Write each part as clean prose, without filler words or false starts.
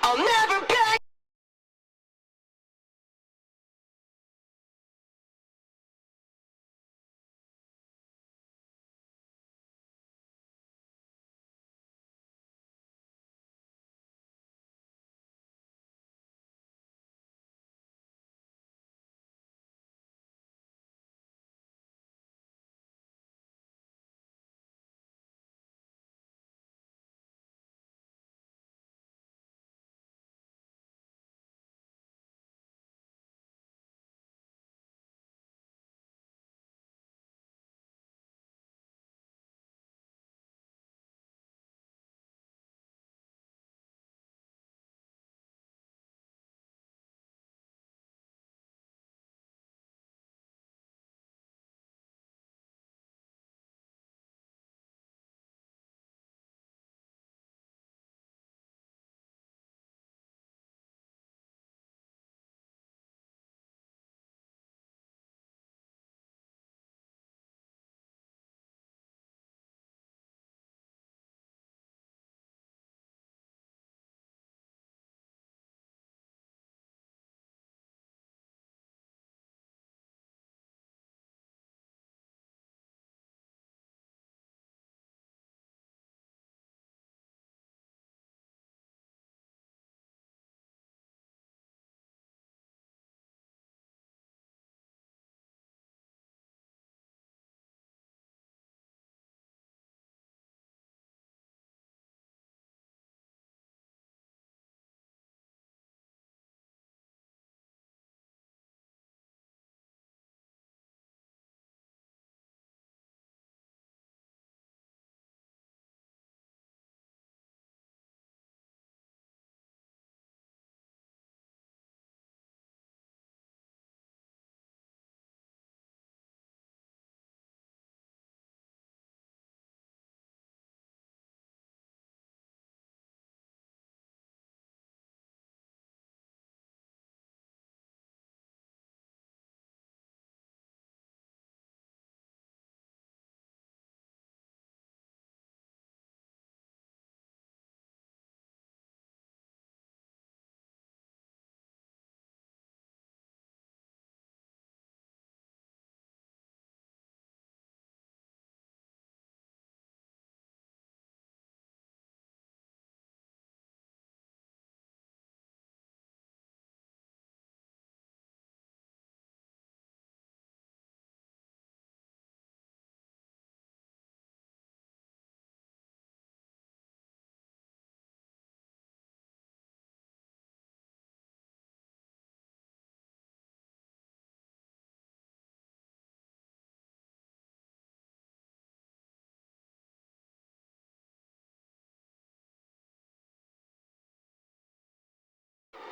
I'll never back.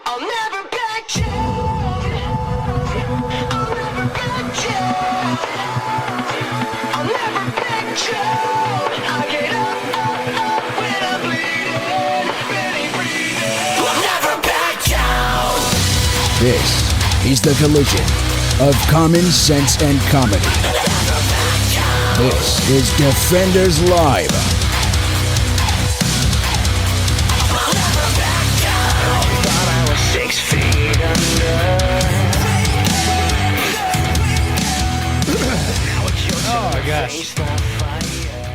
I'll never back down. I'll never back down. I'll never back down. I get up when I'm bleeding, barely breathing. I'll never back down. This is the collision of common sense and comedy. This is Defenders Live. Oh my gosh.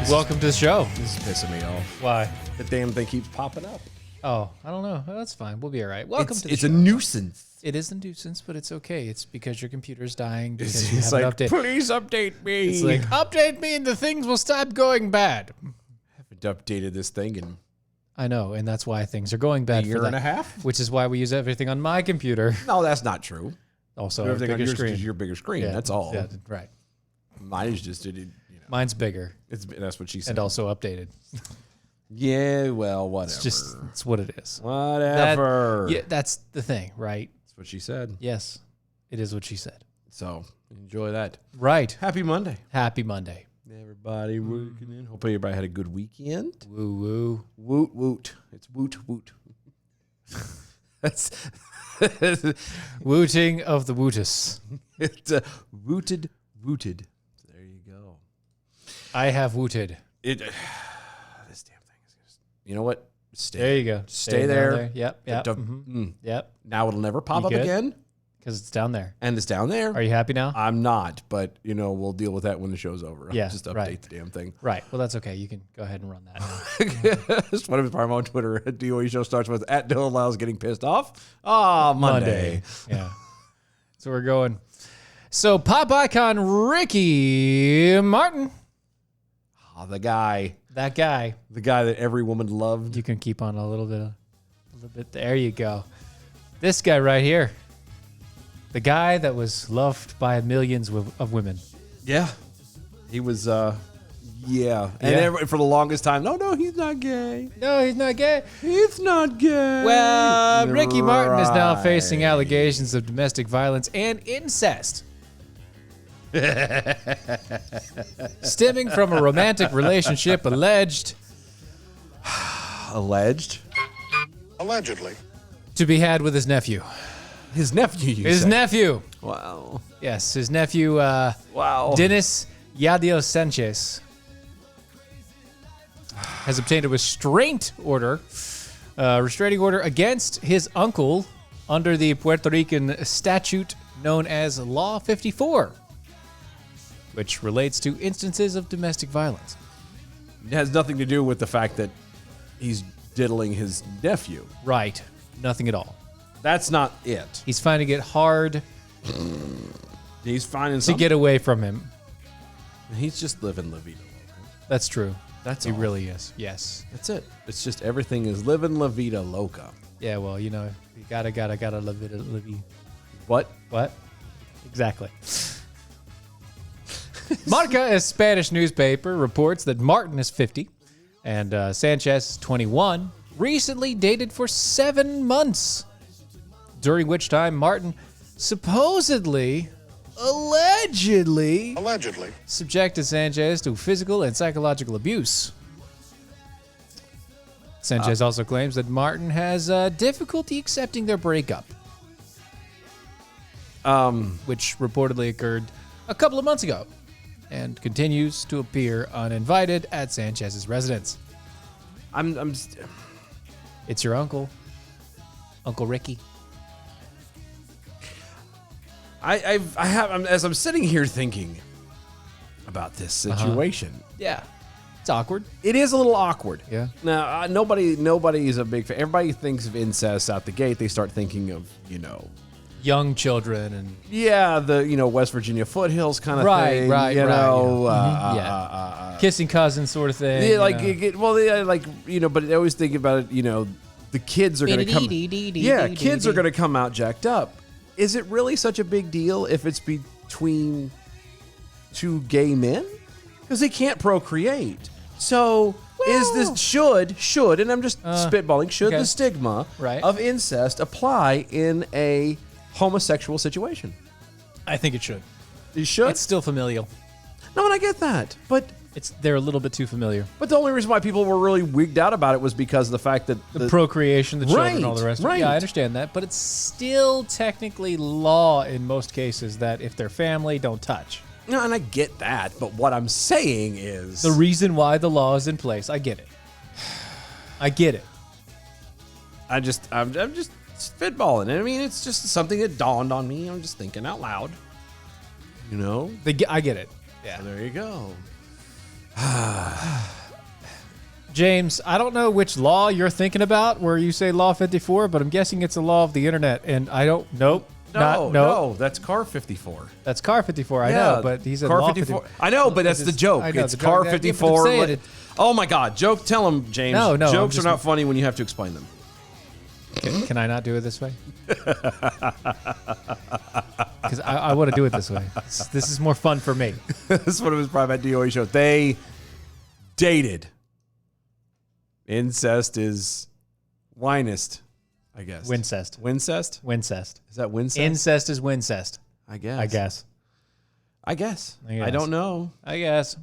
Welcome to the show. This is pissing me off. Why? The damn thing keeps popping up. Oh, I don't know. That's fine. We'll be all right. Welcome to the It's show. a nuisance. It is a nuisance, but it's okay. It's because your computer's dying because you It's haven't like, updated. please update me. It's like, update me and the things will stop going bad. haven't updated this thing in I know, and that's why things are going a bad year for and a that. half. Which is why we use everything on my computer. No, that's not true. Also, a Everything on bigger yours screen. is your bigger screen. Yeah, That's all. Yeah, right. Mine is just Mine's bigger that's what she said. and also updated. Yeah, well, whatever. It's what it is. Whatever. Yeah, that's the thing, right? That's what she said. Yes, it is what she said. So enjoy that. Right. Happy Monday. Happy Monday. Everybody working in. Hope everybody had a good weekend. Woo woo. Woot woot. It's woot woot. That's Wooting of the Wootus. it's rooted. There you go. I have wooted. This damn thing is just. You know what? stay. There you go. Stay down there. Yep. Yep. Don't- Yep. Now it'll never pop You up good? again, Because it's down there. and it's down there. Are you happy now? I'm not, but we'll deal with that when the show's over. I'll Yeah, just update right. the damn thing. Right. Well, that's okay. You can go ahead and run that now. Just one of his on Twitter. DOE show starts with at Dylan Lyles getting pissed off. Ah, Monday. Yeah. So we're going. So pop icon Ricky Martin, Ah, the guy that guy. that every woman loved. You can keep on a little bit. There you go. This guy right here. The guy that was loved by millions of women. Yeah, he was. Yeah, and Yeah. for the longest time, no, he's not gay. No, he's not gay. He's not gay. Well, Ricky Martin is now facing Right. allegations of domestic violence and incest. Stemming from a romantic relationship alleged Alleged. Allegedly. to be had with his nephew. His nephew. You His said. nephew. Wow. Yes, his nephew, Wow. Dennis Yadio Sanchez, has obtained a restraining order against his uncle under the Puerto Rican statute known as Law 54, which relates to instances of domestic violence. It has nothing to do with the fact that he's diddling his nephew. Right. Nothing at all. That's not it. He's finding it hard He's finding to something. get away from him. He's just living La Vida Loca. That's true. That's He all. really is. Yes. That's it. It's just everything is living La Vida Loca. Yeah, well, you gotta live it. What? What? Exactly. Marca, a Spanish newspaper, reports that Martin is 50 and Sanchez is 21, recently dated for 7 months, during which time Martin allegedly Allegedly. subjected Sanchez to physical and psychological abuse. Sanchez also claims that Martin has difficulty accepting their breakup, which reportedly occurred a couple of months ago, and continues to appear uninvited at Sanchez's residence. It's your uncle, Uncle Ricky. As I'm sitting here thinking about this situation, Yeah, it's awkward. it is a little awkward. Yeah. Now, nobody is a big fan. Everybody thinks of incest out the gate. They start thinking of, Young children and the West Virginia foothills kind of Right, thing. right, you right, know, yeah. Kissing cousins sort of thing. yeah, but I always think about it. The kids are going to come. Yeah, kids are going to come out jacked up. Is it really such a big deal if it's between two gay men? Because they can't procreate. So is this should and I'm just spitballing, should okay. the stigma Right. of incest apply in a homosexual situation? I think it should. You should. It's still familial. No, and I get that, but They're a little bit too familiar. the only reason why people were really wigged out about it was because of the fact that The procreation, the children, and all the Right, rest of it. right. Yeah, I understand that. But it's still technically law in most cases that if they're family, don't touch. No, and I get that, but what I'm saying is The reason why the law is in place, I get it. I get it. I'm just spitballing. I mean, it's just something that dawned on me. I'm just thinking out loud. I get it. Yeah. There you go. James, I don't know which law you're thinking about where you say Law 54, but I'm guessing it's a law of the internet. And I don't, nope. No, that's Car 54. That's Car 54. I know, but he's a Car Law 54. I know, but that's the joke. I know, It's the Car joke. Yeah, but I'm 54. saying it. Oh my God, joke. Tell him, James. No, I'm Jokes just- are not funny when you have to explain them. Can I not do it this way? Because I want to do it this way. This is more fun for me. This is one of his private DOE shows. They dated. Incest is winest, I guess. Wincest. Wincest? Wincest. Is that wincest? Incest is wincest. I guess. I guess. I guess. I guess. I don't know. I guess.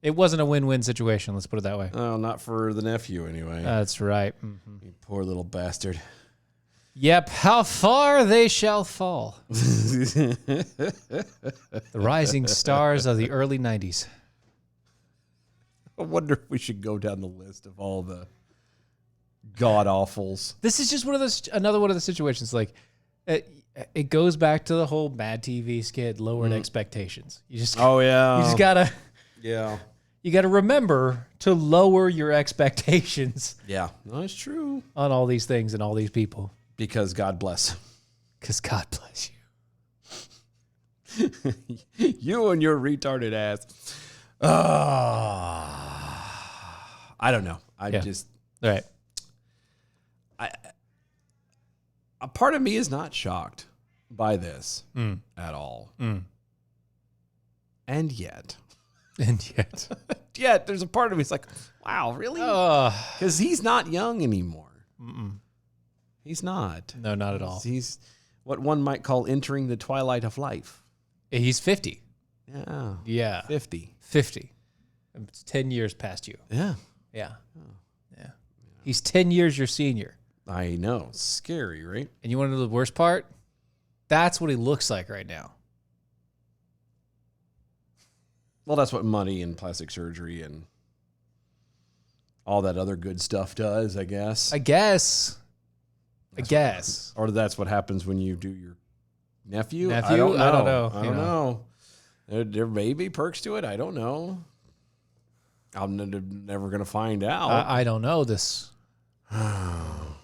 It wasn't a win-win situation. Let's put it that way. Oh, not for the nephew anyway. That's right. You poor little bastard. Yep. How far they shall fall. The rising stars of the early 90s. I wonder if we should go down the list of all the God awfuls. This is just another one of the situations. Like, it goes back to the whole Mad TV skit, lowered expectations. You just, Oh yeah. you just gotta, Yeah. you gotta remember to lower your expectations Yeah. That's true. on all these things and all these people, Because God bless. because God bless you. You and your retarded ass. I don't know. Yeah. All right. A part of me is not shocked by this at all. And yet, there's a part of me that's like, wow, really? Because he's not young anymore. He's not. No, not at all. He's what one might call entering the twilight of life. He's 50. Yeah. Yeah. 50. 50. It's 10 years past you. Yeah. Yeah. Yeah. He's 10 years your senior. I know. Scary, right? And you want to know the worst part? That's what he looks like right now. Well, that's what money and plastic surgery and all that other good stuff does, I guess. I guess. Or that's what happens when you do your nephew. Nephew? I don't know. I don't know, I don't know. There may be perks to it. I don't know. I'm never going to find out. I don't know this. I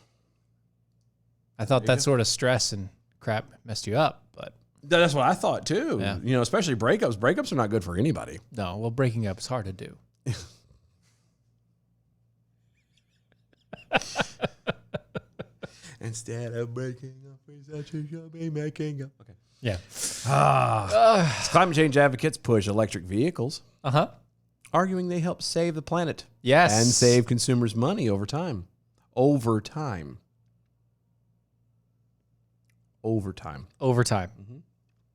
thought that sort of stress and crap messed you up, but That's what I thought too. Yeah. You know, especially breakups. Breakups are not good for anybody. no. Well, breaking up is hard to do. Instead of breaking up, we said you should be making up. Okay. Yeah. Climate change advocates push electric vehicles, Uh-huh. arguing they help save the planet Yes. and save consumers money over time. Overtime. Overtime. Mm-hmm.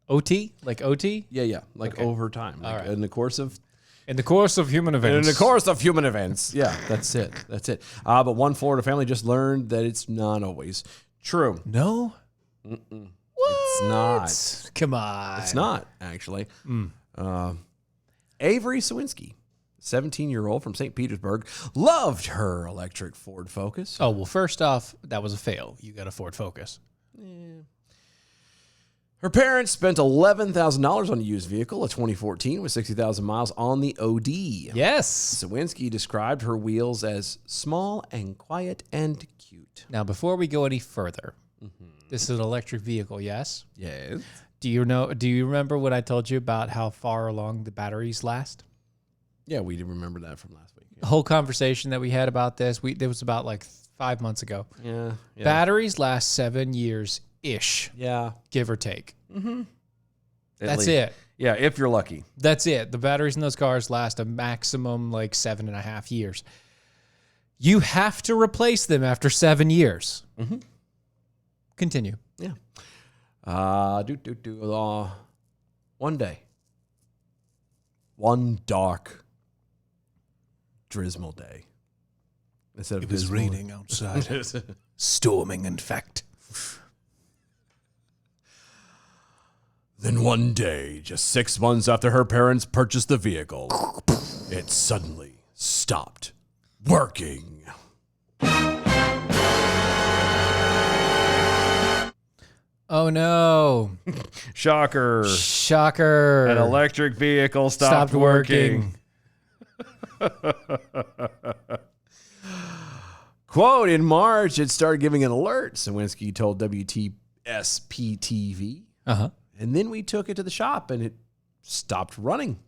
OT? Like OT? Yeah. Like Okay. overtime. Like All right. in the course of In the course of human events. In the course of human events. Yeah, that's it. That's it. But one Florida family just learned that it's not always true. No? It's not. Come on. It's not, actually. Avery Sawinski, 17-year-old from St. Petersburg, loved her electric Ford Focus. Oh, well, first off, that was a fail. You got a Ford Focus. Her parents spent $11,000 on a used vehicle, a 2014 with 60,000 miles on the OD. Yes. Sawinski described her wheels as small and quiet and cute. Now, before we go any further, this is an electric vehicle, yes? Yes. Do you remember what I told you about how far along the batteries last? Yeah, we did remember that from last week. The whole conversation that we had about this, it was about like 5 months ago. Yeah. Batteries last 7 years-ish, Yeah. give or take. At That's least. it. Yeah, if you're lucky. That's it. The batteries in those cars last a maximum like 7.5 years. You have to replace them after 7 years. Continue. Yeah. One day. One dark, drizzle day. Instead of It was dismal- raining outside. Storming, in fact. Then one day, just 6 months after her parents purchased the vehicle, it suddenly stopped working. Oh no. Shocker. Shocker. An electric vehicle stopped working. Quote, in March, it started giving an alert, Sawinski told WTSP-TV. Uh-huh. And then we took it to the shop, and it stopped running.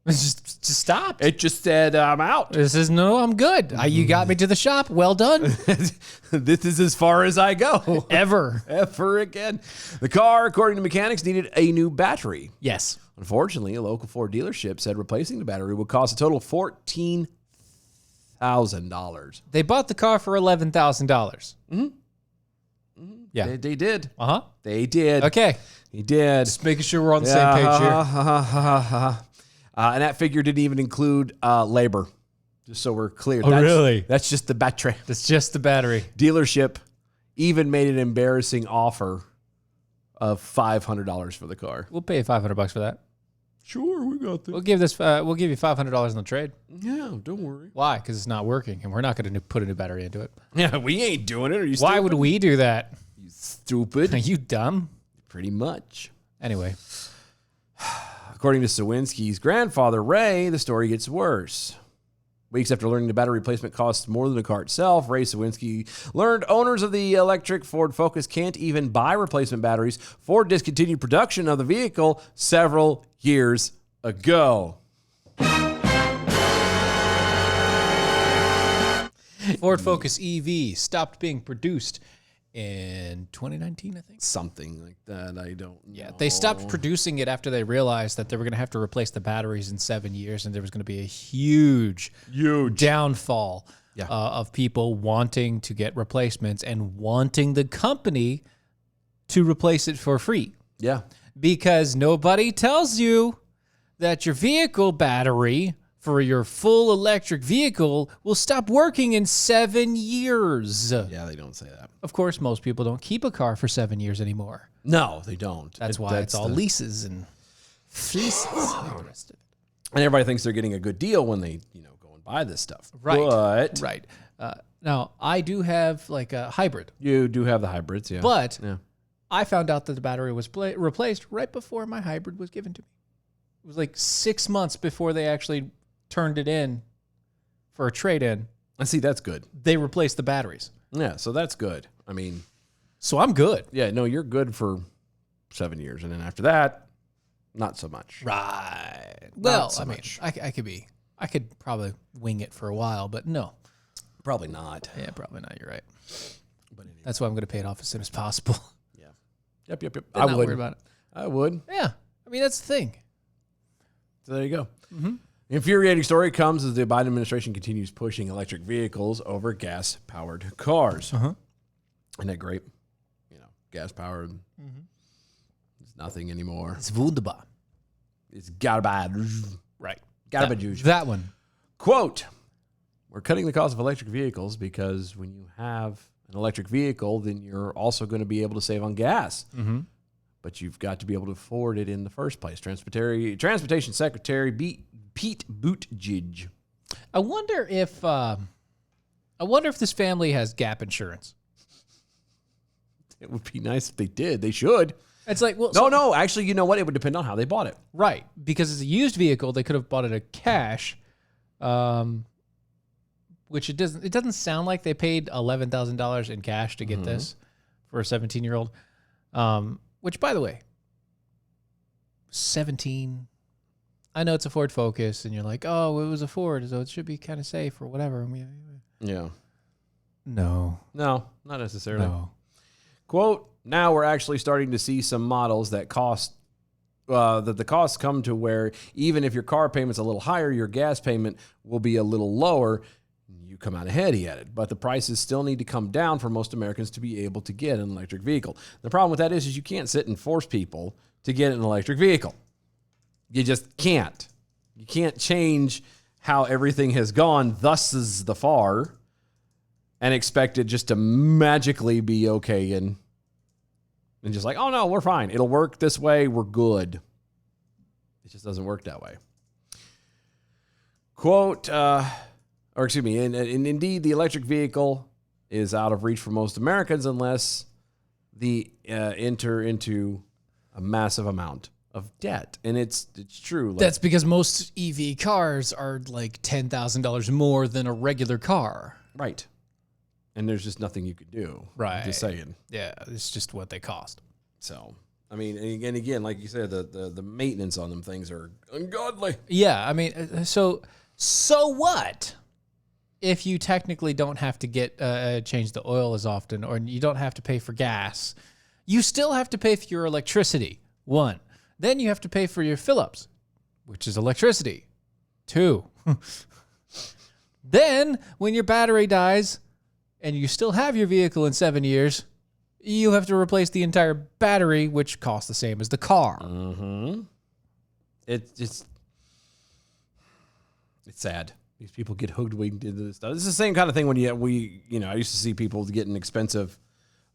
Just stop. It just said, I'm out. This is no, I'm good. You got me to the shop. Well done. This is as far as I go. Ever. Ever again. The car, according to mechanics, needed a new battery. Yes. Unfortunately, a local Ford dealership said replacing the battery would cost a total of $14,000. They bought the car for $11,000. Yeah. They did. Uh-huh. They did. Okay. He did. Just making sure we're on the same page here. And that figure didn't even include labor. Just so we're clear. Oh, really? That's just the battery. It's just the battery. Dealership even made an embarrassing offer of $500 for the car. We'll pay you $500 for that. Sure, we got this. We'll give this. We'll give you $500 in the trade. Yeah, don't worry. Why? Because it's not working, and we're not going to put a new battery into it. Yeah, we ain't doing it. Are you Why would we do that? You stupid. Are you dumb? Pretty much. Anyway, According to Sawinski's grandfather, Ray, the story gets worse. Weeks after learning the battery replacement costs more than the car itself, Ray Sawinski learned owners of the electric Ford Focus can't even buy replacement batteries. Ford discontinued production of the vehicle several years ago. Ford Focus EV stopped being produced in 2019, I think. Something like that. I don't know. Yeah, they stopped producing it after they realized that they were going to have to replace the batteries in 7 years, and there was going to be a huge downfall of people wanting to get replacements and wanting the company to replace it for free. Yeah. Because nobody tells you that your vehicle battery for your full electric vehicle will stop working in 7 years. Yeah, they don't say that. Of course, most people don't keep a car for 7 years anymore. No, they don't. That's why it's all leases and fleeces. And everybody thinks they're getting a good deal when they, go and buy this stuff. Right. But Right. Now, I do have like a hybrid, you do have the hybrids, yeah. but yeah. I found out that the battery was replaced right before my hybrid was given to me. It was like 6 months before they actually turned it in for a trade-in. I see, that's good. They replaced the batteries. Yeah, so that's good. I mean, So I'm good. yeah, no, you're good for 7 years. And then after that, not so much. Right. Well, so I mean, much. I could probably wing it for a while, but no. Probably not. Yeah, probably not. You're right. But that's why I'm going to pay it off as soon as possible. Yeah. Yep. I'm not worried about it. I would. Yeah. I mean, that's the thing. So there you go. Mm-hmm. Infuriating story comes as the Biden administration continues pushing electric vehicles over gas-powered cars. Uh-huh. Isn't that great? Gas-powered. It's nothing anymore. It's wunderbar. It's garbage. Right. Garbage. That one. Quote, we're cutting the cost of electric vehicles because when you have an electric vehicle, then you're also going to be able to save on gas. Mm-hmm. But you've got to be able to afford it in the first place. Transportation Secretary Pete Buttigieg. I wonder if this family has gap insurance. It would be nice if they did. They should. It's like, well, No. Actually, you know what? It would depend on how they bought it. right, because it's a used vehicle. They could have bought it at cash, which it doesn't sound like they paid $11,000 in cash to get this for a 17-year-old. Which, by the way, 17. I know it's a Ford Focus, and you're like, oh, it was a Ford, so it should be kind of safe or whatever. Yeah. No, No, not necessarily. no. Quote, now we're actually starting to see some models that that the costs come to where even if your car payment's a little higher, your gas payment will be a little lower. You come out ahead, he added. But the prices still need to come down for most Americans to be able to get an electric vehicle. The problem with that is you can't sit and force people to get an electric vehicle. You just can't. You can't change how everything has gone thus is the far and expect it just to magically be okay and just like, oh no, we're fine. It'll work this way. We're good. It just doesn't work that way. Quote, and indeed, the electric vehicle is out of reach for most Americans unless they enter into a massive amount of debt. And it's true. Like, That's because most EV cars are like $10,000 more than a regular car. right. And there's just nothing you could do. Right. Just saying. Yeah, it's just what they cost. So, I mean, and again, like you said, the maintenance on them things are ungodly. Yeah, I mean, so what if you technically don't have to get change the oil as often, or you don't have to pay for gas? You still have to pay for your electricity, 1. Then you have to pay for your fill-ups, which is electricity, 2. Then, when your battery dies and you still have your vehicle in 7 years, you have to replace the entire battery, which costs the same as the car. Mm-hmm. It's sad. These people get hoodwinked into this stuff. It's the same kind of thing when I used to see people getting expensive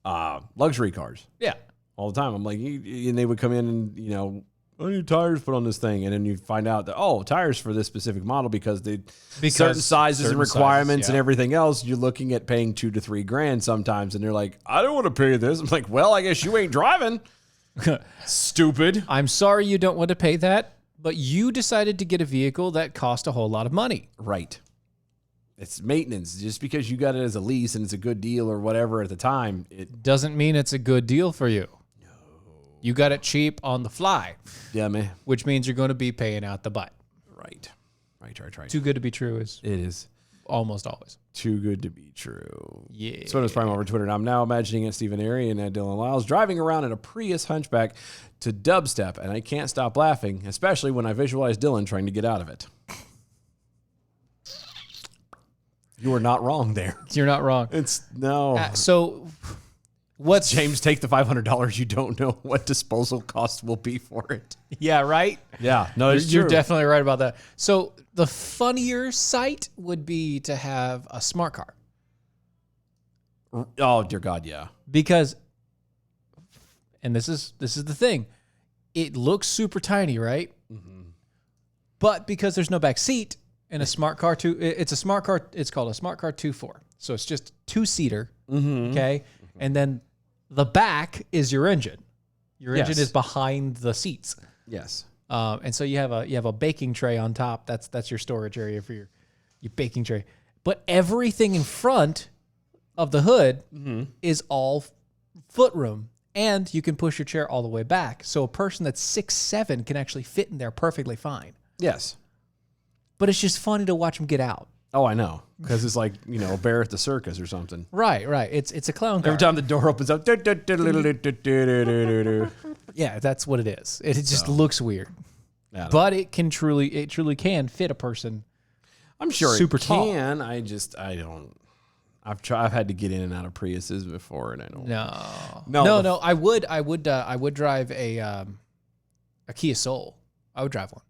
luxury cars Yeah. all the time. I'm like, and they would come in and, I need tires put on this thing. And then you find out that, tires for this specific model because Because certain sizes certain and requirements sizes, and yeah. everything else, you're looking at paying $2,000 to $3,000 sometimes. And they're like, I don't want to pay this. I'm like, well, I guess you ain't driving. Stupid. I'm sorry you don't want to pay that, but you decided to get a vehicle that cost a whole lot of money. Right. It's maintenance. Just because you got it as a lease and it's a good deal or whatever at the time, it Doesn't mean it's a good deal for you. No. You got it cheap on the fly, yeah, man. which means you're going to be paying out the butt. Right. Too good to be true is It is almost always. too good to be true. Yeah. So it's Prime over Twitter. And I'm now imagining it Stephen Airy and Dylan Lyles driving around in a Prius Hunchback to dubstep, and I can't stop laughing, especially when I visualize Dylan trying to get out of it. You are not wrong there. You're not wrong. It's no. So what's James, take the $500. You don't know what disposal costs will be for it. Yeah, right? Yeah, no, it's You're true. definitely right about that. So the funnier sight would be to have a smart car. Oh dear God, yeah. Because, and this is the thing, it looks super tiny, right? But because there's no back seat in a smart car, it's a smart car. It's called a smart car 2.4. So it's just 2-seater. Okay, and then the back is your engine. Your Yes. engine is behind the seats, Yes. and so you have a baking tray on top. That's your storage area for your baking tray. But everything in front of the hood is all foot room, and you can push your chair all the way back. So a person that's 6'7" can actually fit in there perfectly fine. Yes. But it's just funny to watch them get out. Oh, I know. Because it's like, a bear at the circus or something. Right. It's a clown car. Every time the door opens up. Yeah, that's what it is. It just looks weird, Yeah, but it truly can fit a person. I'm sure super it tall. can. I don't. I've had to get in and out of Priuses before, and I don't. No. I would drive a Kia Soul. I would drive one,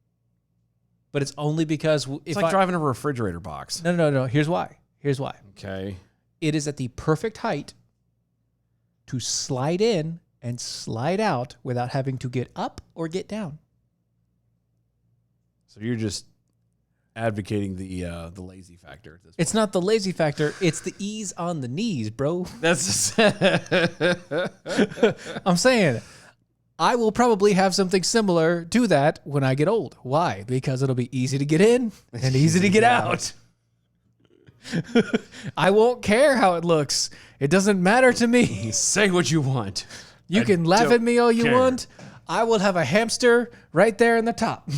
but it's only because It's like driving a refrigerator box. No. Here's why. Okay. It is at the perfect height to slide in and slide out without having to get up or get down. So you're just advocating the lazy factor at this point. It's not the lazy factor. It's the ease on the knees, bro. That's I'm saying I will probably have something similar to that when I get old. Why? Because it'll be easy to get in and easy to get out. I won't care how it looks. It doesn't matter to me. Say what you want. You can laugh at me all you care. want. I will have a hamster right there in the top.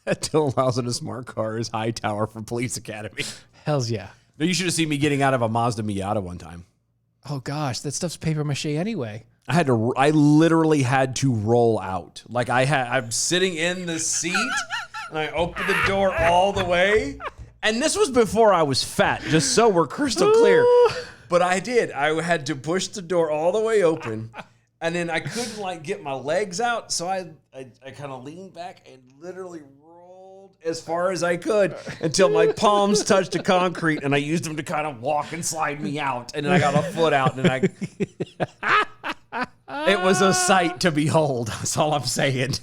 That Dylan allows in a smart car is high tower from Police Academy. Hells yeah. No, you should have seen me getting out of a Mazda Miata one time. Oh gosh, that stuff's paper mache anyway. I literally had to roll out. Like I'm sitting in the seat and I opened the door all the way. And this was before I was fat, just so we're crystal clear. But I did. I had to push the door all the way open. And then I couldn't get my legs out. So I kind of leaned back and literally rolled as far as I could until my palms touched the concrete, and I used them to kind of walk and slide me out. And then I got a foot out, and it was a sight to behold. That's all I'm saying.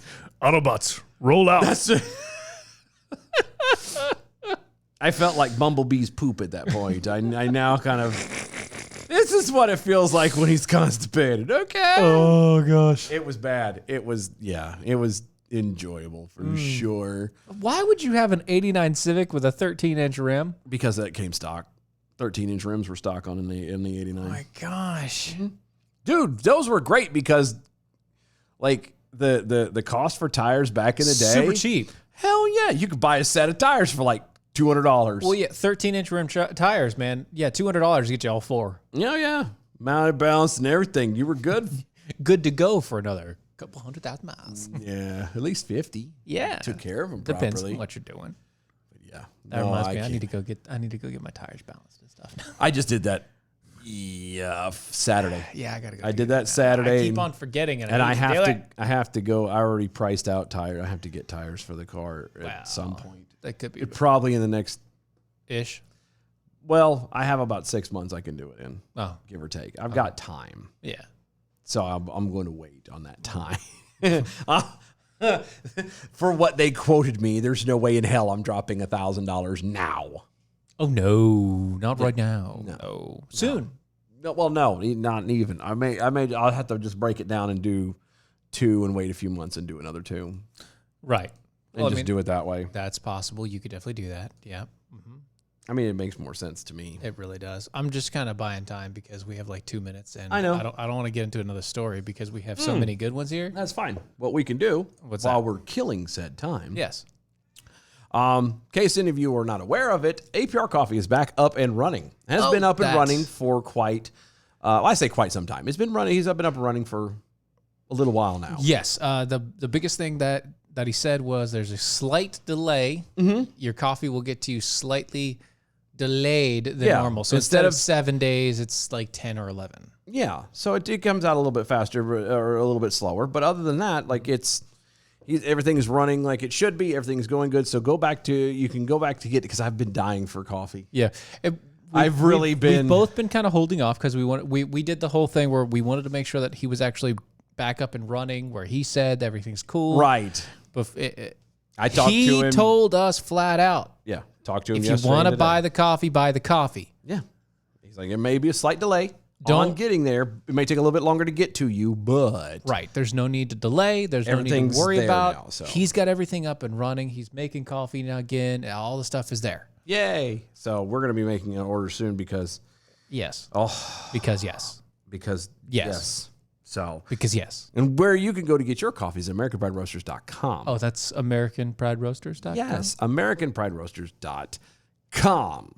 Autobots, roll out. I felt like Bumblebee's poop at that point. I now kind of... This is what it feels like when he's constipated. Okay. Oh gosh. It was bad. It was enjoyable for sure. Why would you have an 89 Civic with a 13-inch rim? Because that came stock. 13-inch rims were stock on in the 89. Oh my gosh. Dude, those were great because the cost for tires back in the day. Super cheap. Hell yeah. You could buy a set of tires for $200. Well, yeah, 13-inch rim tires, man. Yeah, $200 to get you all four. Yeah. Mounted, balanced, and everything. You were good. Good to go for another couple 100,000 miles. Yeah, at least 50. Yeah. Took care of them Depends properly. on what you're doing. Yeah. That reminds me, I need to go get my tires balanced and stuff. I just did that Saturday. Yeah, I gotta go. I did that Saturday. I keep on forgetting it. And I need to do it. have to go. I already priced out tires. I have to get tires for the car Wow. at some point. That could be Probably in the next. ish. Well, I have about 6 months I can do it in, Oh, give or take. I've got time, yeah. so I'm going to wait on that time. For what they quoted me, there's no way in hell I'm dropping $1,000 now. Oh no, not right now. No, soon. No, well, no, not even. I'll have to just break it down and do 2 and wait a few months and do another 2 Right. and just do it that way. That's possible. You could definitely do that. Yeah. I mean, it makes more sense to me. It really does. I'm just kind of buying time because we have like 2 minutes, and I know. I don't want to get into another story because we have so many good ones here. That's fine. What we can do What's while that? we're killing said time. Yes. In case any of you are not aware of it, APR Coffee is back up and running. Has Oh, been up and that's- running for quite, I say quite some time. It's been running. He's been up and running for a little while now. Yes. The biggest thing that he said was there's a slight delay. Your coffee will get to you slightly delayed than Yeah. normal. So instead of 7 days, it's like 10 or 11. Yeah. So it comes out a little bit faster or a little bit slower. But other than that, like everything is running like it should be. Everything's going good. So you can go back to get it because I've been dying for coffee. Yeah. We've both been kind of holding off because we did the whole thing where we wanted to make sure that he was actually back up and running where he said everything's cool. Right. But I talked to him. He told us flat out, Yeah. Talked to him if you yesterday. want to and today. buy the coffee. Yeah. He's like, there may be a slight delay Don't- on getting there. It may take a little bit longer to get to you, but Right. There's no need to delay. There's no need Everything's to worry there about. now, so. He's got everything up and running. He's making coffee now again. All the stuff is there. yay. So we're going to be making an order soon because, Yes. oh, Because yes. because Yes. So, Because yes. and where you can go to get your coffee is AmericanPrideRoasters.com. Oh, that's AmericanPrideRoasters.com? yes. AmericanPrideRoasters.com.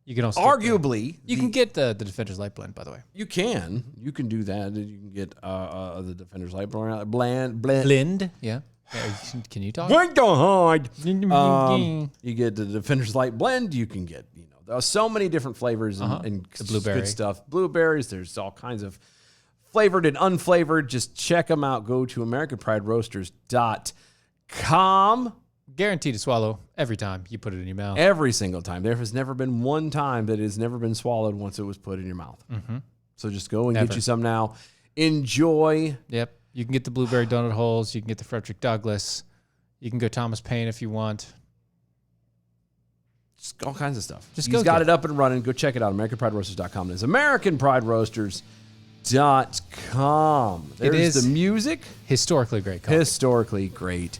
You can also Arguably, you can get the Defender's Light Blend, by the way. you can do that. You can get the Defender's Light blend. Blend. Yeah. Can you talk? Blend the hard. You get the Defender's Light blend. You can get, there are so many different flavors and The blueberry. good stuff. Blueberries. There's all kinds of flavored and unflavored. Just check them out. Go to AmericanPrideRoasters.com. Guaranteed to swallow every time you put it in your mouth. Every single time. There has never been one time that it has never been swallowed once it was put in your mouth. Mm-hmm. So just go and Never. get you some now. Enjoy. Yep. You can get the blueberry donut holes. You can get the Frederick Douglass. You can go Thomas Paine if you want. Just all kinds of stuff. Just He's go got get it up and running. Go check it out. AmericanPrideRoasters.com. It's AmericanPrideRoasters.com. There's is the music. Historically great coffee. Historically great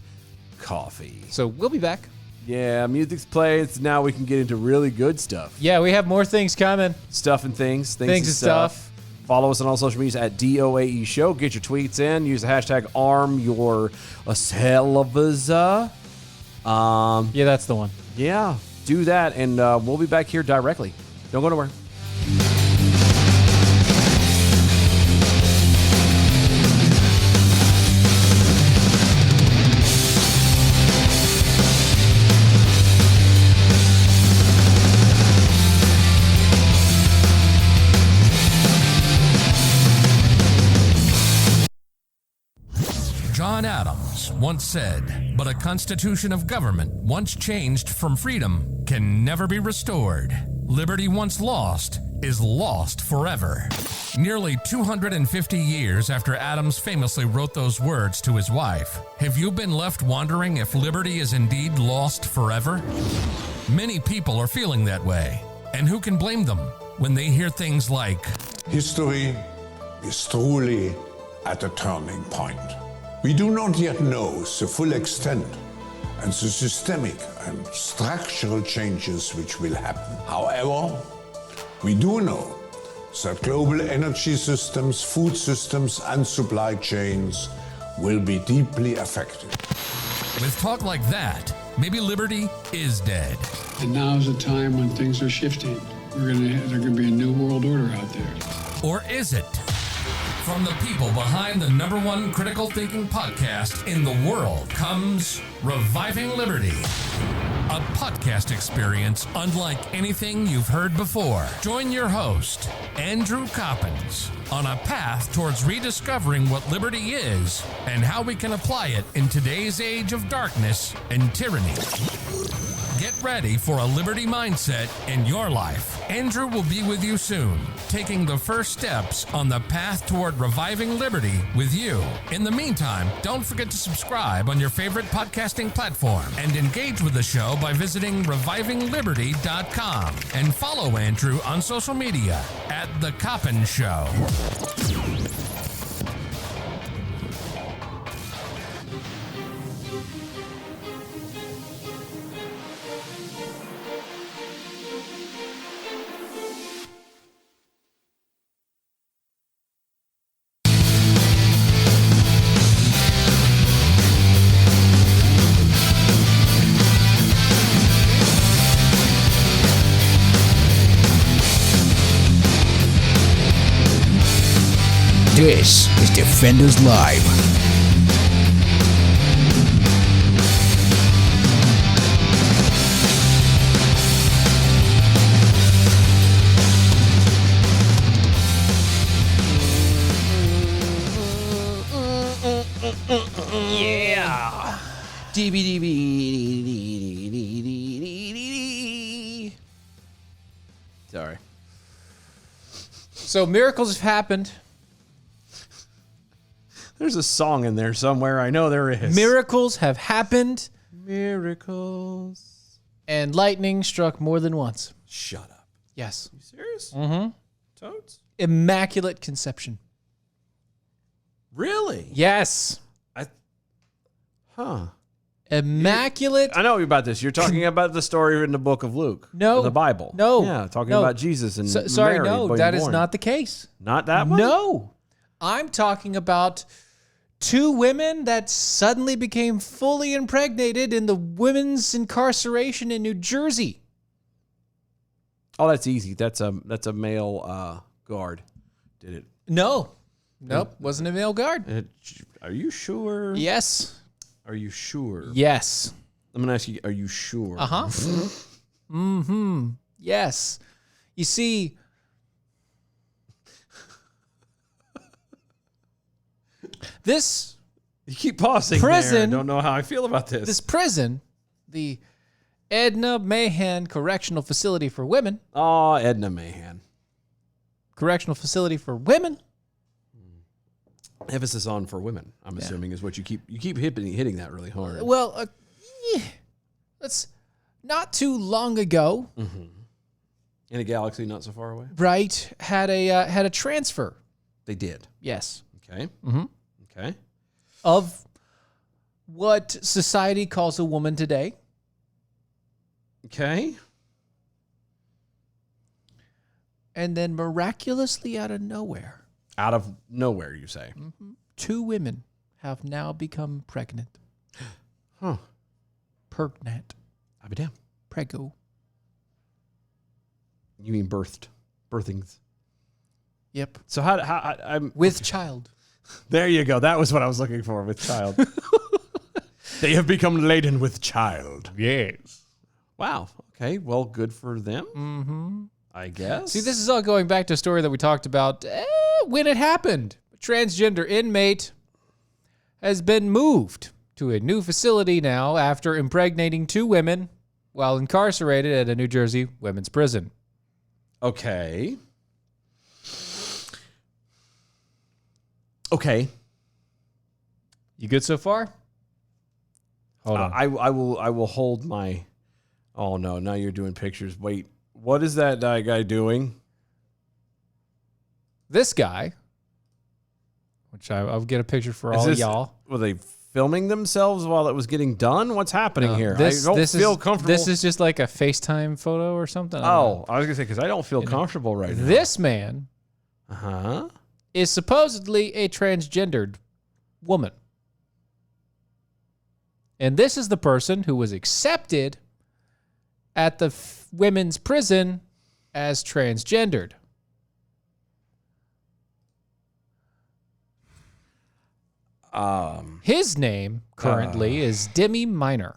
coffee. So we'll be back. Yeah, music's playing. So now we can get into really good stuff. Yeah, we have more things coming. Stuff and things. Things and stuff. Follow us on all social medias at DOAE Show. Get your tweets in. Use the hashtag ArmYourSelves. Yeah, that's the one. Yeah, do that, and we'll be back here directly. Don't go nowhere. John Adams once said, "But a constitution of government once changed from freedom can never be restored. Liberty once lost is lost forever." Nearly 250 years after Adams famously wrote those words to his wife, have you been left wondering if liberty is indeed lost forever? Many people are feeling that way, and who can blame them when they hear things like, History is truly at a turning point. We do not yet know the full extent and the systemic and structural changes which will happen. However, we do know that global energy systems, food systems, and supply chains will be deeply affected. with talk like that, maybe liberty is dead. And now's the time when things are shifting. There's going to be a new world order out there. Or is it? From the people behind the #1 critical thinking podcast in the world comes Reviving Liberty, a podcast experience unlike anything you've heard before. Join your host, Andrew Coppins, on a path towards rediscovering what liberty is and how we can apply it in today's age of darkness and tyranny. Get Get ready for a liberty mindset in your life. Andrew will be with you soon, taking the first steps on the path toward reviving liberty with you. In the meantime, don't forget to subscribe on your favorite podcasting platform and engage with the show by visiting revivingliberty.com and follow Andrew on social media at The Coppin Show. This is Defenders Live. Yeah. Sorry. So miracles have happened. There's a song in there somewhere. I know there is. Miracles have happened, Miracles. and lightning struck more than once. Shut up. Yes. You serious? Mm-hmm. Toads? Immaculate conception. Really? Yes. Huh. Immaculate. I know about this. You're talking about the story in the book of Luke. No. The Bible. No. Yeah, talking No. about Jesus and Sorry, Mary no, being that is born. not the case. Not that one? No. I'm talking about two women that suddenly became fully impregnated in the women's incarceration in New Jersey. Oh, that's easy. That's a male guard. Did it? No. Nope. Wasn't a male guard. Are you sure? Yes. Are you sure? Yes. I'm gonna ask you. Are you sure? Uh-huh. Mm-hmm. Yes. You see, this You keep pausing. Prison- There. Don't know how I feel about this. this prison, the Edna Mahan Correctional Facility for Women, Oh, Edna Mahan. correctional facility for women. Emphasis on for women. I'm assuming is what you keep hitting that really hard. Well, that's not too long ago, In a galaxy not so far away. right? Had a transfer. They did. Yes. Okay. Mhm. Okay. Of what society calls a woman today. Okay. And then miraculously out of nowhere, Out of nowhere, you say. two women have now become pregnant. Huh. Pregnant. I'll be damned. Prego. You mean birthings? Yep. So I'm With child. There you go. That was what I was looking for with child. They have become laden with child. Yes. Wow. Okay. Well, good for them. Mm-hmm. I guess. See, this is all going back to a story that we talked about when it happened. A transgender inmate has been moved to a new facility now after impregnating two women while incarcerated at a New Jersey women's prison. Okay. Okay. You good so far? Hold on. I will hold my. Oh no! Now you're doing pictures. Wait, what is that guy doing? This guy, which I'll get a picture for all of y'all. Were they filming themselves while it was getting done? What's happening here? I don't feel comfortable. This is just like a FaceTime photo or something. Oh, I was gonna say because I don't feel comfortable right now. This man is supposedly a transgendered woman. And this is the person who was accepted at the women's prison as transgendered. His name currently is Demi Minor.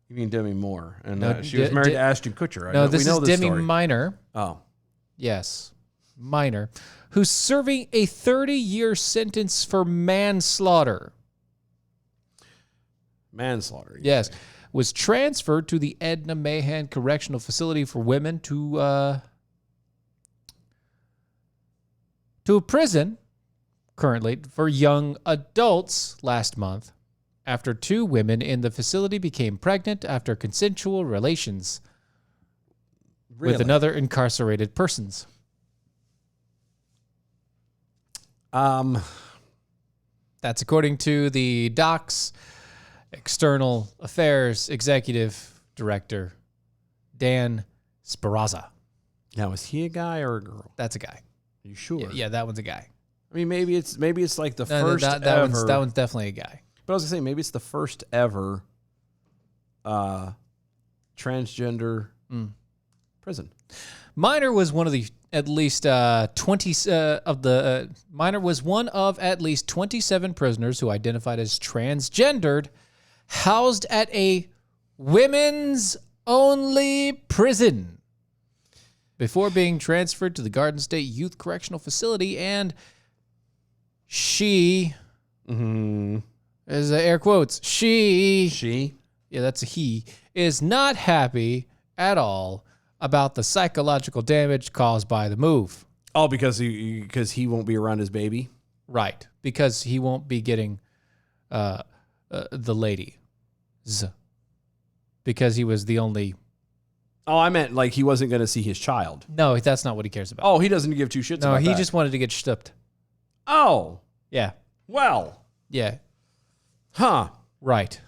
You mean Demi Moore? And No, she was married to Ashton Kutcher, right? No, this we know is Demi story. Minor. Oh. Yes, Minor, who's serving a 30-year sentence for manslaughter. Manslaughter. Yes. was transferred to the Edna Mahan Correctional Facility for Women to a prison currently for young adults last month after 2 women in the facility became pregnant after consensual relations with another incarcerated persons. That's according to the DOC's External Affairs Executive Director, Dan Sparazza. Now, is he a guy or a girl? That's a guy. Are you sure? Yeah, that one's a guy. I mean, maybe it's like the No, first that ever. that one's definitely a guy. But I was gonna say maybe it's the first ever transgender prison. Minor was one of the at least 20 of the Minor was one of at least 27 prisoners who identified as transgendered, housed at a women's only prison before being transferred to the Garden State Youth Correctional Facility. And she, as air quotes, she, yeah, that's a he, is not happy at all about the psychological damage caused by the move. Oh, because he won't be around his baby? Right. Because he won't be getting the lady. Because he was the only... Oh, I meant like he wasn't going to see his child. No, that's not what he cares about. Oh, he doesn't give 2 shits about that. No, he just wanted to get stuffed. Oh. Yeah. Well. Yeah. Huh. Right.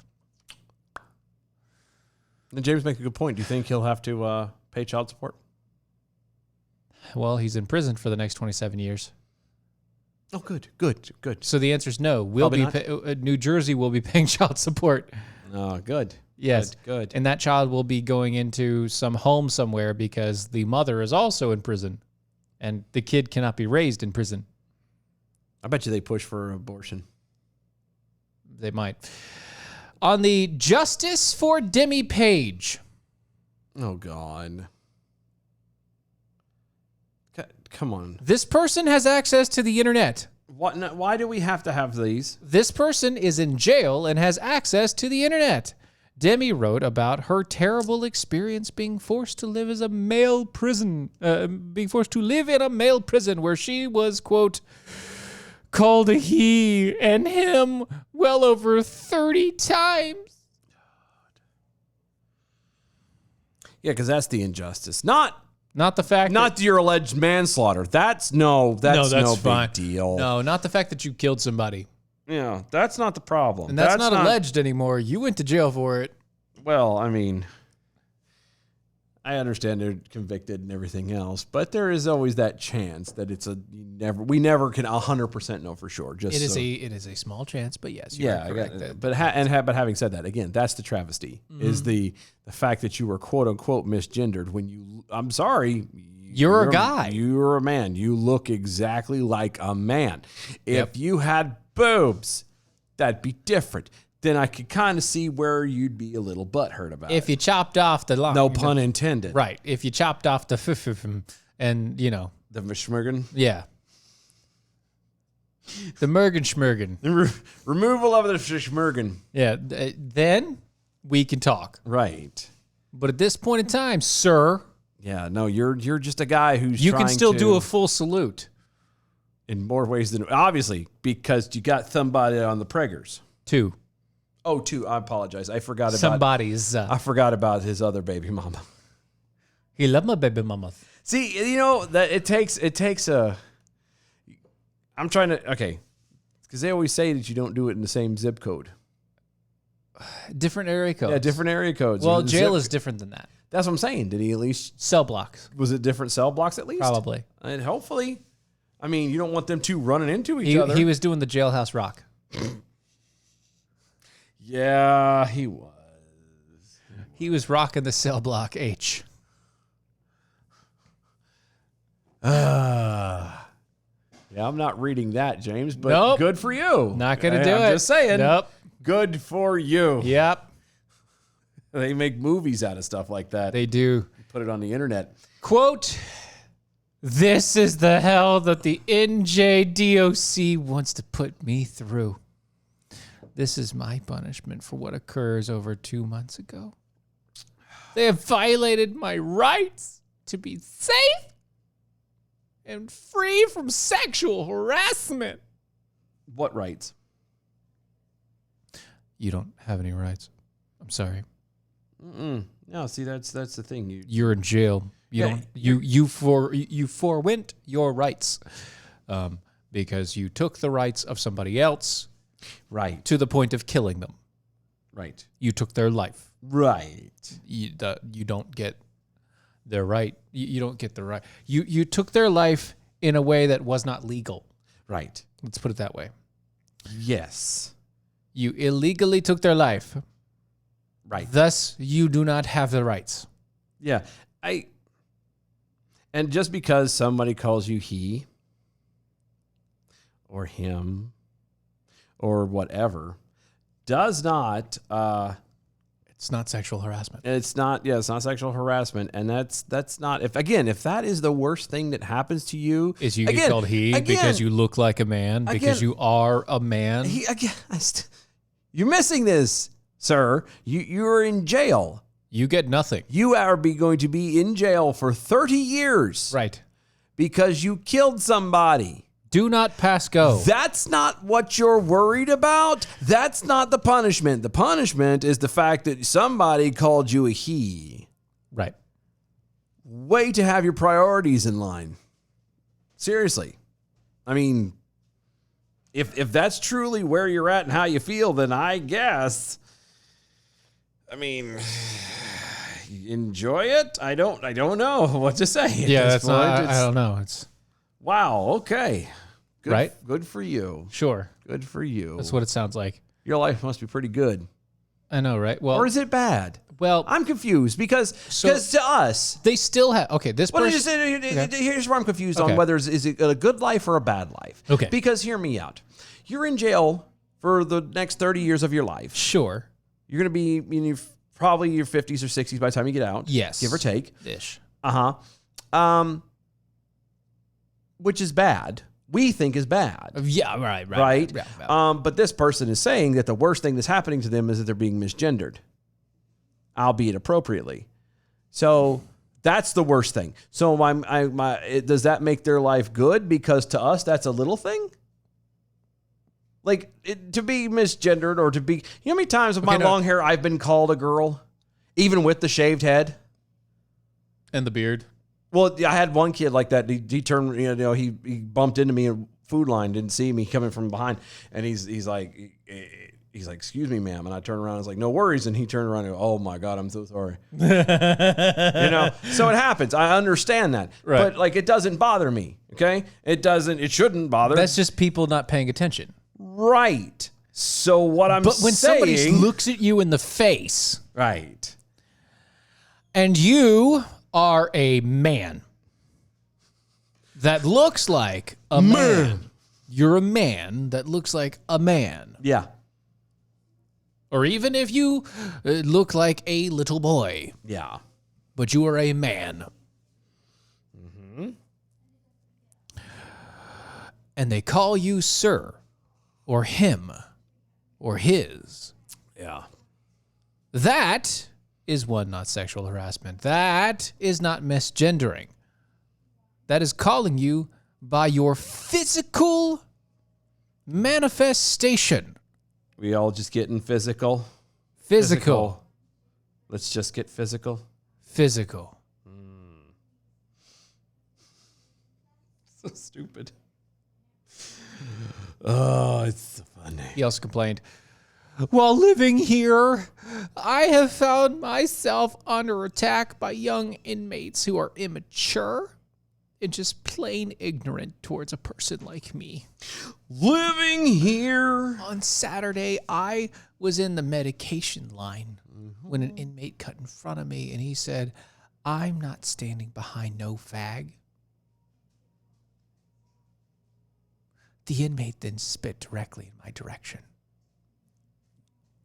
And James makes a good point. Do you think he'll have to pay child support? Well, he's in prison for the next 27 years. Oh, good. So the answer is no. New Jersey will be paying child support. Oh, good. Yes. Good. And that child will be going into some home somewhere because the mother is also in prison and the kid cannot be raised in prison. I bet you they push for abortion. They might. On the Justice for Demi page. Oh, God. Come on. This person has access to the internet. What? Why do we have to have these? This person is in jail and has access to the internet. Demi wrote about her terrible experience being forced to live as a male prison, being forced to live in a male prison where she was, quote, called a he and him well over 30 times. Yeah, because that's the injustice. Not the fact not your alleged manslaughter. That's no fine. big deal. No, not the fact that you killed somebody. Yeah, that's not the problem. And that's not alleged anymore. You went to jail for it. Well, I mean, I understand they're convicted and everything else, but there is always that chance that we never can 100% know for sure. It is a small chance, but yes, you're correct. But having said that, again, that's the travesty is the fact that you were quote unquote misgendered when you. I'm sorry. You're a guy. You're a man. You look exactly like a man. If you had boobs, that'd be different. Then I could kind of see where you'd be a little butthurt about it. If you chopped off the line. No pun intended. Right. If you chopped off the and, you know. The schmurgen? Yeah. The mergen schmurgen. The removal of the schmurgen. Yeah. Then we can talk. Right. But at this point in time, sir. Yeah, no, you're just a guy who's you can still do a full salute. In more ways than, obviously, because you got somebody on the preggers. 2. Oh, 2. I apologize. I forgot about somebody's. I forgot about his other baby mama. He loved my baby mama. See, you know that it takes a. I'm trying to because they always say that you don't do it in the same zip code. Different area codes. Yeah, different area codes. Well, jail is different than that. That's what I'm saying. Did he at least cell blocks? Was it different cell blocks at least? Probably. And hopefully, I mean, you don't want them 2 running into each other. He was doing the jailhouse rock. Yeah, he was. He was rocking the cell block H. Yeah, I'm not reading that, James, but good for you. Not going to do it. I'm just saying. Nope. Good for you. Yep. They make movies out of stuff like that. They do. Put it on the internet. Quote, "This is the hell that the NJDOC wants to put me through." This is my punishment for what occurs over 2 months ago. They have violated my rights to be safe and free from sexual harassment. What rights? You don't have any rights. I'm sorry. No, see, that's the thing. You're in jail. You forwent your rights because you took the rights of somebody else, right, to the point of killing them. Right. You took their life. Right. You don't get their right. You don't get the right. You took their life in a way that was not legal. Right. Let's put it that way. Yes. You illegally took their life. Right. Thus, you do not have the rights. Yeah. And just because somebody calls you he or him or whatever does not it's not sexual harassment. It's not sexual harassment. And that's not if that is the worst thing that happens to you is you get called he because you look like a man, because you are a man. You're missing this, sir. You're in jail. You get nothing. You are going to be in jail for 30 years. Right. Because you killed somebody. Do not pass go. That's not what you're worried about. That's not the punishment. The punishment is the fact that somebody called you a he. Right. Way to have your priorities in line. Seriously. I mean, if that's truly where you're at and how you feel, then I guess, enjoy it. I don't know what to say. Yeah, that's not. I don't know. It's wow. Okay. Good, right. Good for you. Sure. Good for you. That's what it sounds like. Your life must be pretty good. I know, right? Well, or is it bad? Well, I'm confused because to us they still have this person. Here's where I'm confused on whether is it a good life or a bad life. Okay. Because hear me out. You're in jail for the next 30 years of your life. Sure. You're going to be probably your 50s or 60s by the time you get out. Yes. Give or take. Ish. Which is bad. We think is bad. Yeah, right. Yeah. But this person is saying that the worst thing that's happening to them is that they're being misgendered, albeit appropriately. So that's the worst thing. So does that make their life good? Because to us, that's a little thing. Like to be misgendered or to be, you know how many times with my long hair I've been called a girl, even with the shaved head and the beard. Well, I had one kid like that. He turned, he bumped into me in Food Line, didn't see me coming from behind, and he's like, "Excuse me, ma'am," and I turned around, I was like, "No worries," and he turned around and go, "Oh my God, I'm so sorry." So it happens. I understand that, right. But it doesn't bother me. Okay, it shouldn't bother. That's just people not paying attention, right? So what I'm but when saying, somebody looks at you in the face, right, and you are a man that looks like a man. You're a man that looks like a man. Yeah. Or even if you look like a little boy. Yeah. But you are a man. Mm-hmm. And they call you sir or him or his. Yeah. That is one, not sexual harassment. That is not misgendering. That is calling you by your physical manifestation. We all just getting physical. Physical. Let's just get physical. Physical. So stupid. Oh, it's so funny. He also complained, while living here, I have found myself under attack by young inmates who are immature and just plain ignorant towards a person like me. Living here? On Saturday, I was in the medication line when an inmate cut in front of me, and he said, "I'm not standing behind no fag." The inmate then spit directly in my direction.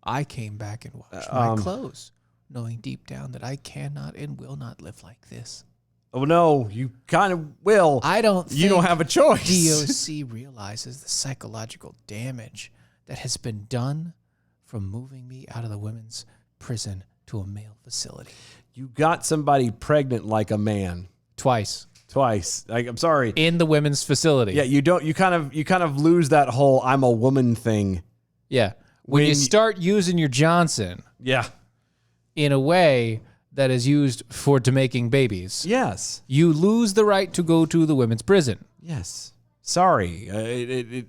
I came back and washed my clothes, knowing deep down that I cannot and will not live like this. Oh, no, you kind of will. I don't think you don't have a choice. DOC realizes the psychological damage that has been done from moving me out of the women's prison to a male facility. You got somebody pregnant like a man Twice. Like, I'm sorry. In the women's facility. Yeah, you kind of lose that whole I'm a woman thing. Yeah. When you start using your Johnson Yeah. in a way that is used to making babies, Yes. you lose the right to go to the women's prison. Yes. Sorry.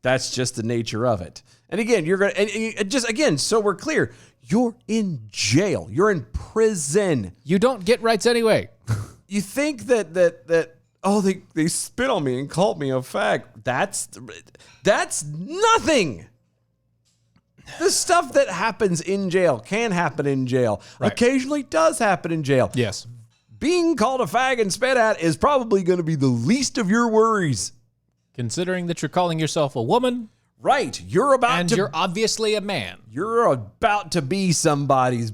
That's just the nature of it. And again, so we're clear, you're in jail. You're in prison. You don't get rights anyway. You think that they spit on me and called me a fag. That's nothing. The stuff that happens in jail can happen in jail. Right. Occasionally does happen in jail. Yes. Being called a fag and spit at is probably going to be the least of your worries. Considering that you're calling yourself a woman. Right. You're obviously a man. You're about to be somebody's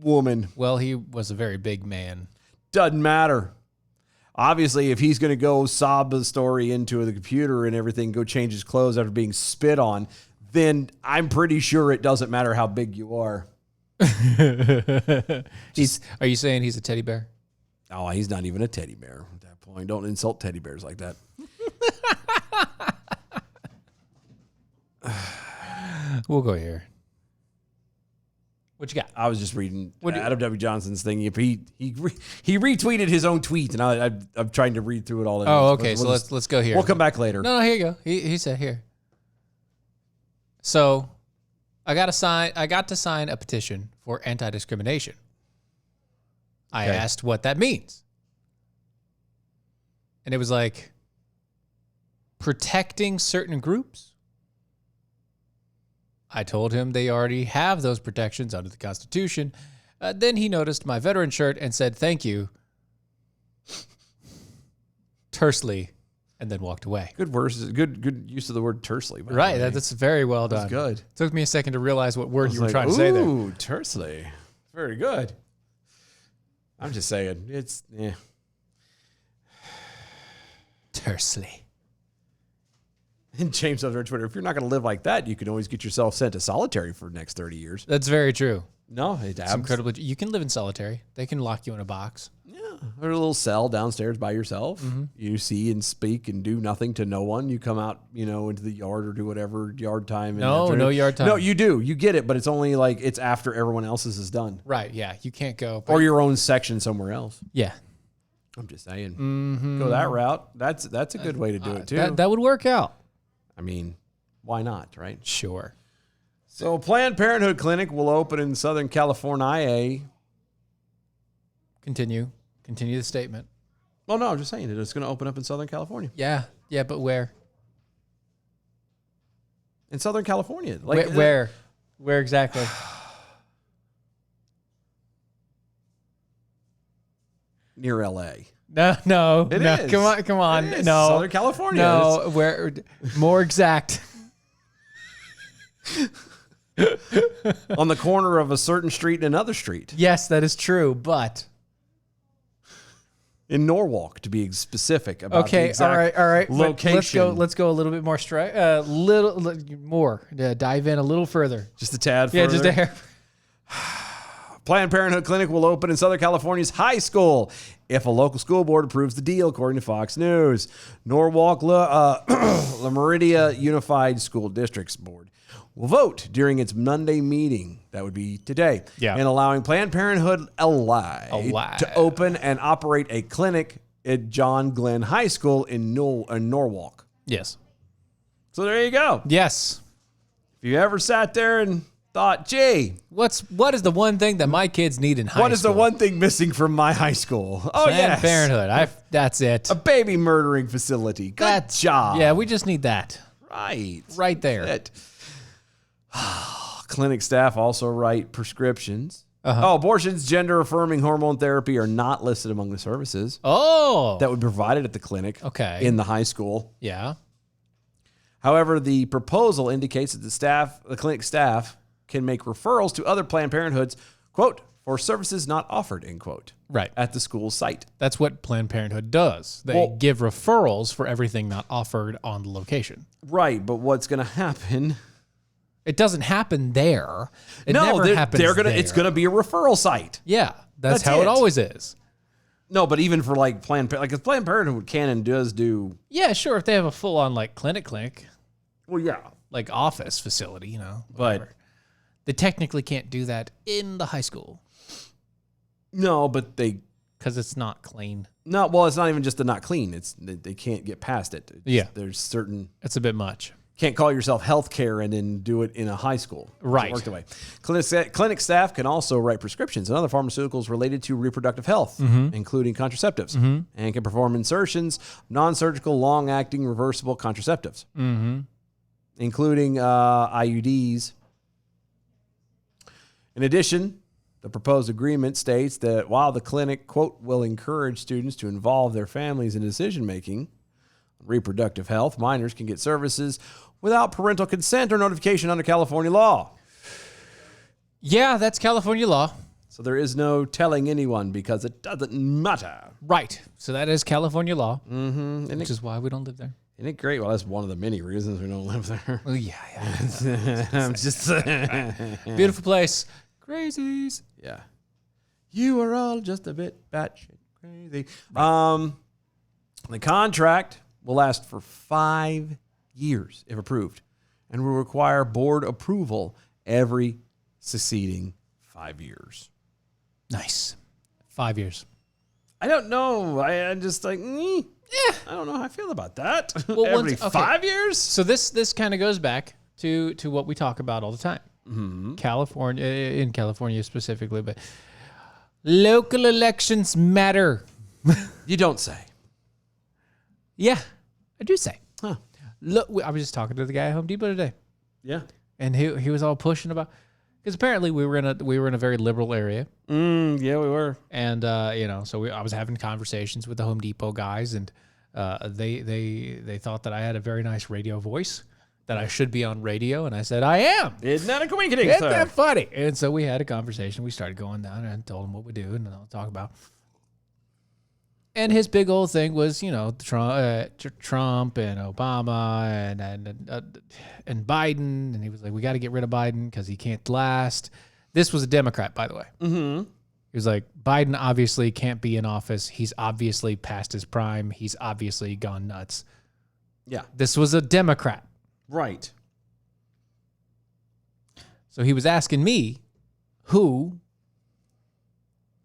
woman. Well, he was a very big man. Doesn't matter. Obviously, if he's going to go sob the story into the computer and everything, go change his clothes after being spit on, then I'm pretty sure it doesn't matter how big you are. Are you saying he's a teddy bear? Oh, he's not even a teddy bear at that point. Don't insult teddy bears like that. We'll go here. What you got? I was just reading Adam W. Johnson's thing. He retweeted his own tweet, and I'm trying to read through it all. Oh, okay. So let's go here. We'll come back later. No, here you go. He said here. So, I got to sign a petition for anti-discrimination. I asked what that means, and it was like protecting certain groups. I told him they already have those protections under the Constitution. Then he noticed my veteran shirt and said, "Thank you," tersely, and then walked away. Good use of the word tersely. Right, that's very well done. That's good. It took me a second to realize what word you were trying to say there. Ooh, tersely. Very good. I'm just saying, it's tersely. And James over on Twitter, if you're not going to live like that, you can always get yourself sent to solitary for the next 30 years. That's very true. No, it's incredibly. You can live in solitary. They can lock you in a box. Yeah, or a little cell downstairs by yourself. Mm-hmm. You see and speak and do nothing to no one. You come out, into the yard or do whatever yard time. No yard time. No, you do. You get it, but it's only like it's after everyone else's is done. Right? Yeah, you can't go. Or your own section somewhere else. Yeah, I'm just saying. Go that route. That's a good way to do it too. That would work out. I mean, why not? Right? Sure. So, Planned Parenthood clinic will open in Southern California. Continue the statement. Well, no, I'm just saying it's going to open up in Southern California. Yeah, but where? In Southern California. Where exactly? Near L.A. No. It is. Come on. It is. No. Southern California. No, where? More exact. On the corner of a certain street and another street. Yes, that is true, but in Norwalk, to be specific about the exact all right. location. Let's go a little bit more more. Dive in a little further. Just a tad further. Yeah, just a hair. Planned Parenthood clinic will open in Southern California's high school if a local school board approves the deal, according to Fox News. Norwalk La Mirada Unified School Districts Board will vote during its Monday meeting. That would be today. Yeah. And allowing Planned Parenthood to open and operate a clinic at John Glenn High School in Norwalk. Yes. So there you go. Yes. If you ever sat there and thought, gee, what is the one thing that my kids need in high school? What is the one thing missing from my high school? Oh, Planned Parenthood. That's it. A baby murdering facility. Good job. Yeah, we just need that. Right there. It. Clinic staff also write prescriptions. Abortions, gender-affirming hormone therapy are not listed among the services that would be provided at the clinic in the high school. Yeah. However, the proposal indicates that the clinic staff can make referrals to other Planned Parenthoods, quote, for services not offered, end quote, at the school site. That's what Planned Parenthood does. They give referrals for everything not offered on the location. Right, but what's going to happen It doesn't happen there. It No, never happens it's gonna be a referral site. Yeah, that's how it. it always is. No, but even for like Planned Parenthood canon does do. Yeah, sure. If they have a full on like clinic, Well, yeah, like office facility, you know, but whatever. They technically can't do that in the high school no, but they because it's not clean. no. Well, it's not even just the not clean. It's they can't get past it. Yeah. There's certain. It's a bit much. Can't call yourself healthcare and then do it in a high school. Right. Worked away. Clinic staff can also write prescriptions and other pharmaceuticals related to reproductive health, including contraceptives, and can perform insertions, non-surgical, long-acting, reversible contraceptives, including IUDs. In addition, the proposed agreement states that while the clinic, quote, will encourage students to involve their families in decision-making, reproductive health, minors can get services without parental consent or notification under California law. Yeah, that's California law. So there is no telling anyone because it doesn't matter. Right. So that is California law, which is why we don't live there. Isn't it great? Well, that's one of the many reasons we don't live there. Oh, yeah. I'm just Beautiful place. Crazies. yeah. You are all just a bit batshit crazy. The contract will last for 5 years if approved and will require board approval every succeeding 5 years. Nice. 5 years. I don't know. I'm just like, I don't know how I feel about that. Well, every okay. 5 years? So this kind of goes back to what we talk about all the time. California, in California specifically, but local elections matter. You don't say. Yeah, I do say. Huh. Look, I was just talking to the guy at Home Depot today, Yeah. and he was all pushing about because apparently we were in a very liberal area, Yeah, we were. and so I was having conversations with the Home Depot guys, and they thought that I had a very nice radio voice, that I should be on radio, and I said I am. Isn't that a coincidence, Isn't sir? that funny? And so we had a conversation. We started going down, and I told him what we do, and I'll talk about. And his big old thing was, Trump and Obama and Biden. And he was like, we got to get rid of Biden because he can't last. This was a Democrat, by the way. Mm-hmm. He was like, Biden obviously can't be in office. He's obviously past his prime. He's obviously gone nuts. Yeah. This was a Democrat. Right. So he was asking me who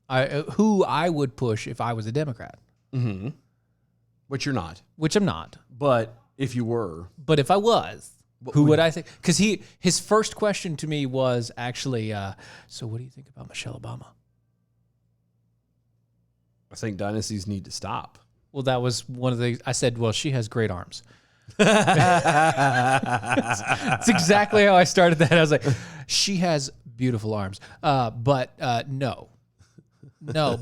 I would push if I was a Democrat. Mm-hmm. Which you're not. Which I'm not. But if you were. But if I was, who would I think? Because his first question to me was actually, so what do you think about Michelle Obama? I think dynasties need to stop. Well, that was one of the, I said, well, she has great arms. That's exactly how I started that. I was like, she has beautiful arms. But no,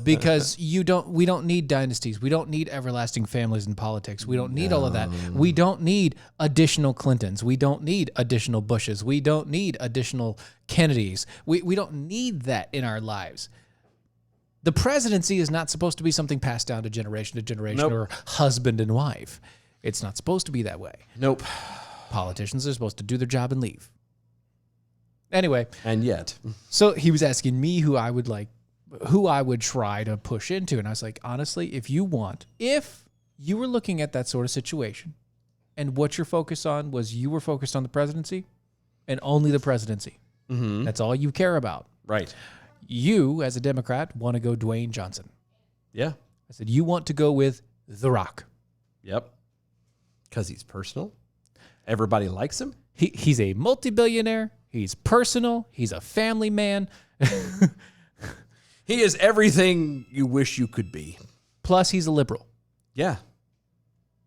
because we don't need dynasties. We don't need everlasting families in politics. We don't need all of that. We don't need additional Clintons. We don't need additional Bushes. We don't need additional Kennedys. We don't need that in our lives. The presidency is not supposed to be something passed down to generation Nope. or husband and wife. It's not supposed to be that way. Nope. Politicians are supposed to do their job and leave. Anyway. And yet. So he was asking me who I would try to push into. And I was like, honestly, if you were looking at that sort of situation and what your focus on was you were focused on the presidency and only the presidency. Mm-hmm. That's all you care about. Right. You, as a Democrat, want to go Dwayne Johnson. Yeah. I said, you want to go with The Rock. Yep. Because he's personal. Everybody likes him. He's a multi-billionaire. He's personal. He's a family man. He is everything you wish you could be. Plus, he's a liberal. Yeah.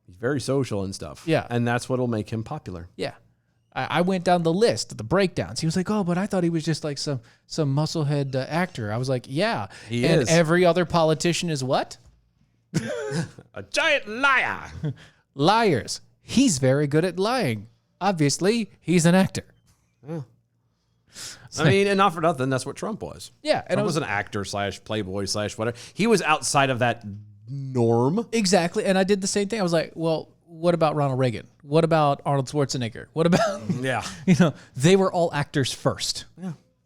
He's very social and stuff. Yeah. And that's what'll make him popular. Yeah. I went down the list, the breakdowns. He was like, oh, but I thought he was just like some musclehead actor. I was like, yeah. He and is. Every other politician is what? A giant liar. Liars. He's very good at lying. Obviously, he's an actor. Yeah. I mean, and not for nothing, that's what Trump was. Yeah. And Trump was an actor / playboy / whatever. He was outside of that norm. Exactly. And I did the same thing. I was like, well, what about Ronald Reagan? What about Arnold Schwarzenegger? What about, Yeah. they were all actors first.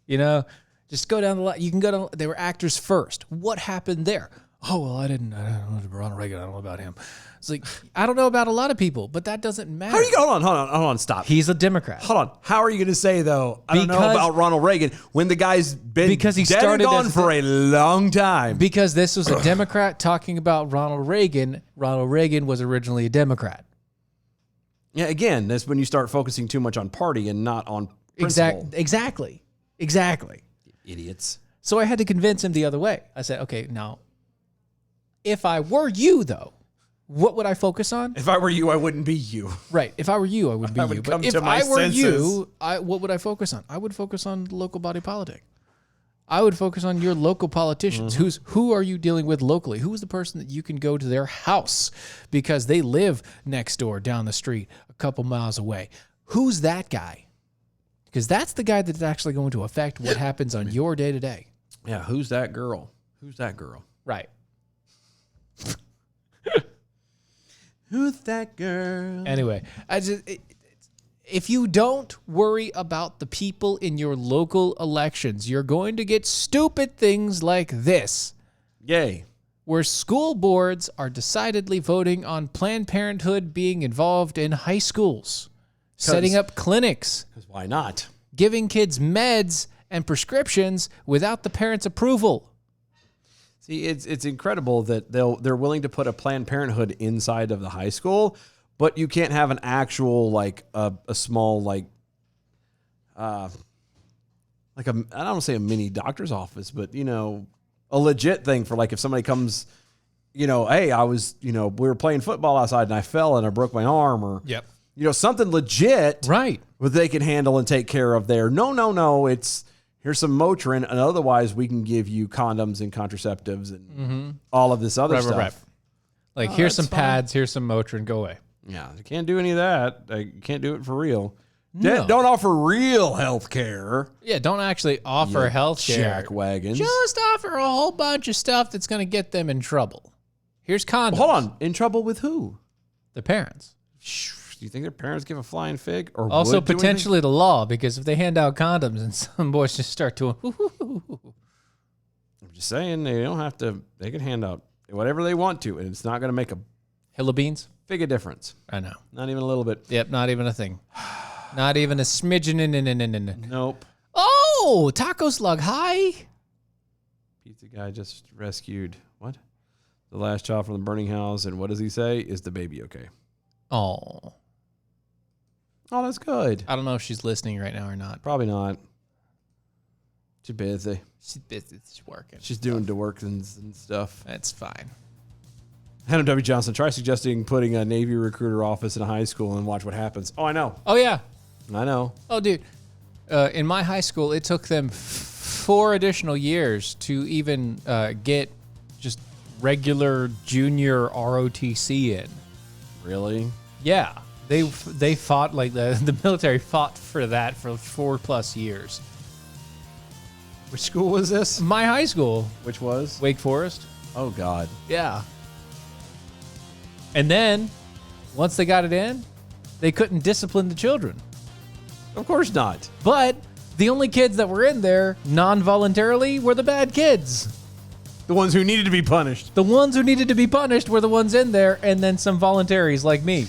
Yeah. Just go down the line. You can go down, they were actors first. What happened there? Oh, well, I don't know Ronald Reagan. I don't know about him. It's like, I don't know about a lot of people, but that doesn't matter. How are you? Hold on, stop. He's a Democrat. Hold on. How are you going to say though? I don't know Because- about Ronald Reagan when the guy's been Because he dead and started gone as- for a long time. Because this was a Democrat talking about Ronald Reagan. Ronald Reagan was originally a Democrat. Yeah, again, that's when you start focusing too much on party and not on principle. Exactly. Idiots. So I had to convince him the other way. I said, okay, now, if I were you, though, what would I focus on? If I were you, I wouldn't be you. Right. If I were you, I would be I would you. come But if to my I were senses. you, what would I focus on? I would focus on local body politic. I would focus on your local politicians. Who are you dealing with locally? Who is the person that you can go to their house because they live next door, down the street, a couple miles away? Who's that guy? Because that's the guy that's actually going to affect what happens on your day to day. Yeah, who's that girl? Right. Who's that girl? Anyway, if you don't worry about the people in your local elections, you're going to get stupid things like this, Yay. where school boards are decidedly voting on Planned Parenthood being involved in high schools, setting up clinics, Because why not? giving kids meds and prescriptions without the parents' approval. See, it's incredible that they're willing to put a Planned Parenthood inside of the high school, but you can't have an actual like a small like I don't want to say a mini doctor's office, but a legit thing for like if somebody comes, hey, I was we were playing football outside and I fell and I broke my arm or something legit, Right. what they can handle and take care of there. No, it's here's some Motrin, and otherwise we can give you condoms and contraceptives and all of this other stuff. Right. Like, here's some pads, here's some Motrin, go away. Yeah, you can't do any of that. You can't do it for real. No. Don't offer real health care. Yeah, don't actually offer health care. Jack wagons. Just offer a whole bunch of stuff that's going to get them in trouble. Here's condoms. Hold on. In trouble with who? The parents. Do you think their parents give a flying fig? Or Also, would do anything? potentially the law, because if they hand out condoms and some boys just start doing, I'm just saying, they don't have to. They can hand out whatever they want to, and it's not going to make a hill of beans. fig of difference. I know. Not even a little bit. Yep, not even a thing. Not even a smidgen. Nope. Oh, taco slug, hi. Pizza guy just rescued what? The last child from the burning house, and what does he say? Is the baby okay? Oh, That's good. I don't know if she's listening right now or not. Probably not. She's busy. She's busy. She's working. She's doing the work and stuff. That's fine. Hannah W. Johnson, try suggesting putting a Navy recruiter office in a high school and watch what happens. Oh, I know. Oh, yeah. I know. Oh, dude. In my high school, it took them 4 additional years to even get just regular junior ROTC in. Really? Yeah. They fought, like, the military fought for that for 4+ years. Which school was this? My high school, Which was? Wake Forest. Oh, God. Yeah. And then, once they got it in, they couldn't discipline the children. Of course not. But the only kids that were in there non-voluntarily were the bad kids. The ones who needed to be punished. The ones who needed to be punished were the ones in there, and then some voluntaries like me.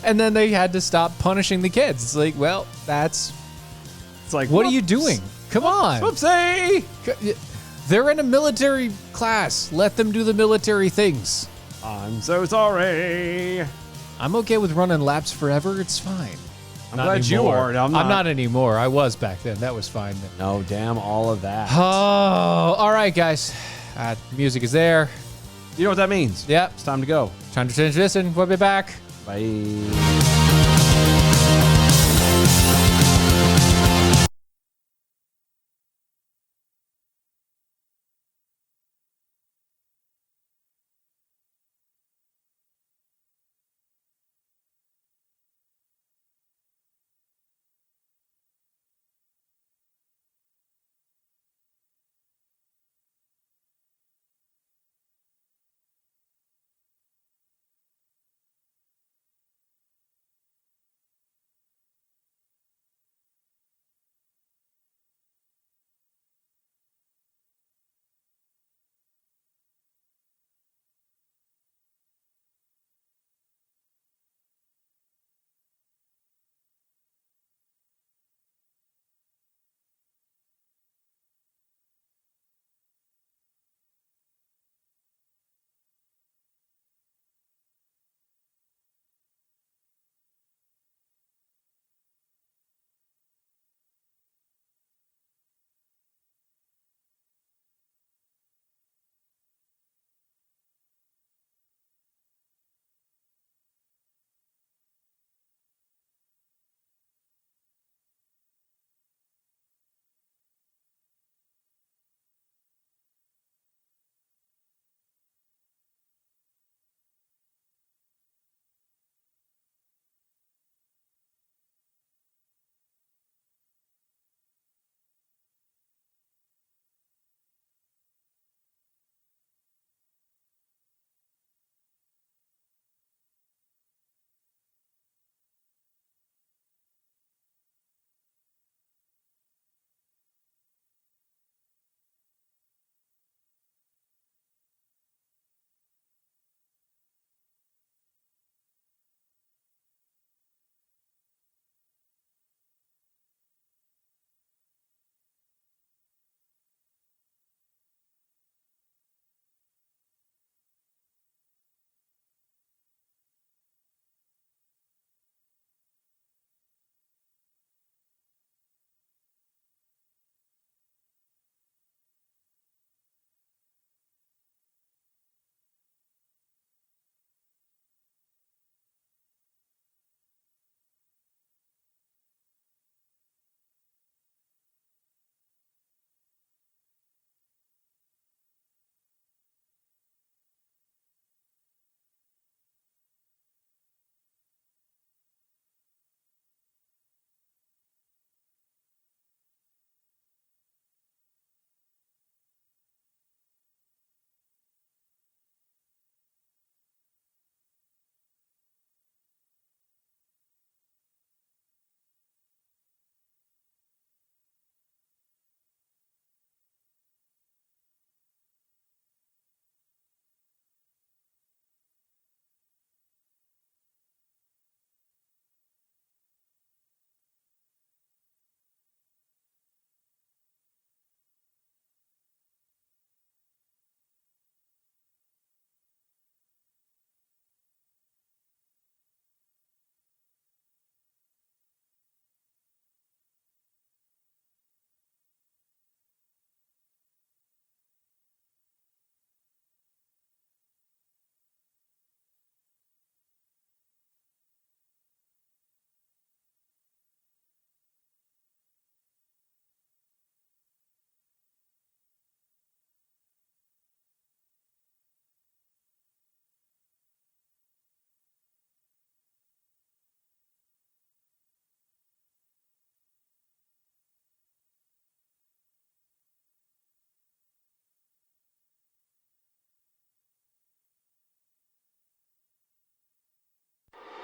And then they had to stop punishing the kids. It's like, well, It's like, what are you doing? Come on. Whoopsie! They're in a military class. Let them do the military things. I'm so sorry. I'm okay with running laps forever. It's fine. I'm glad you are. I'm not anymore. I was back then. That was fine then. No, damn all of that. Oh, all right, guys. Music is there. You know what that means? Yep. It's time to go. Time to change this, and we'll be back. Bye.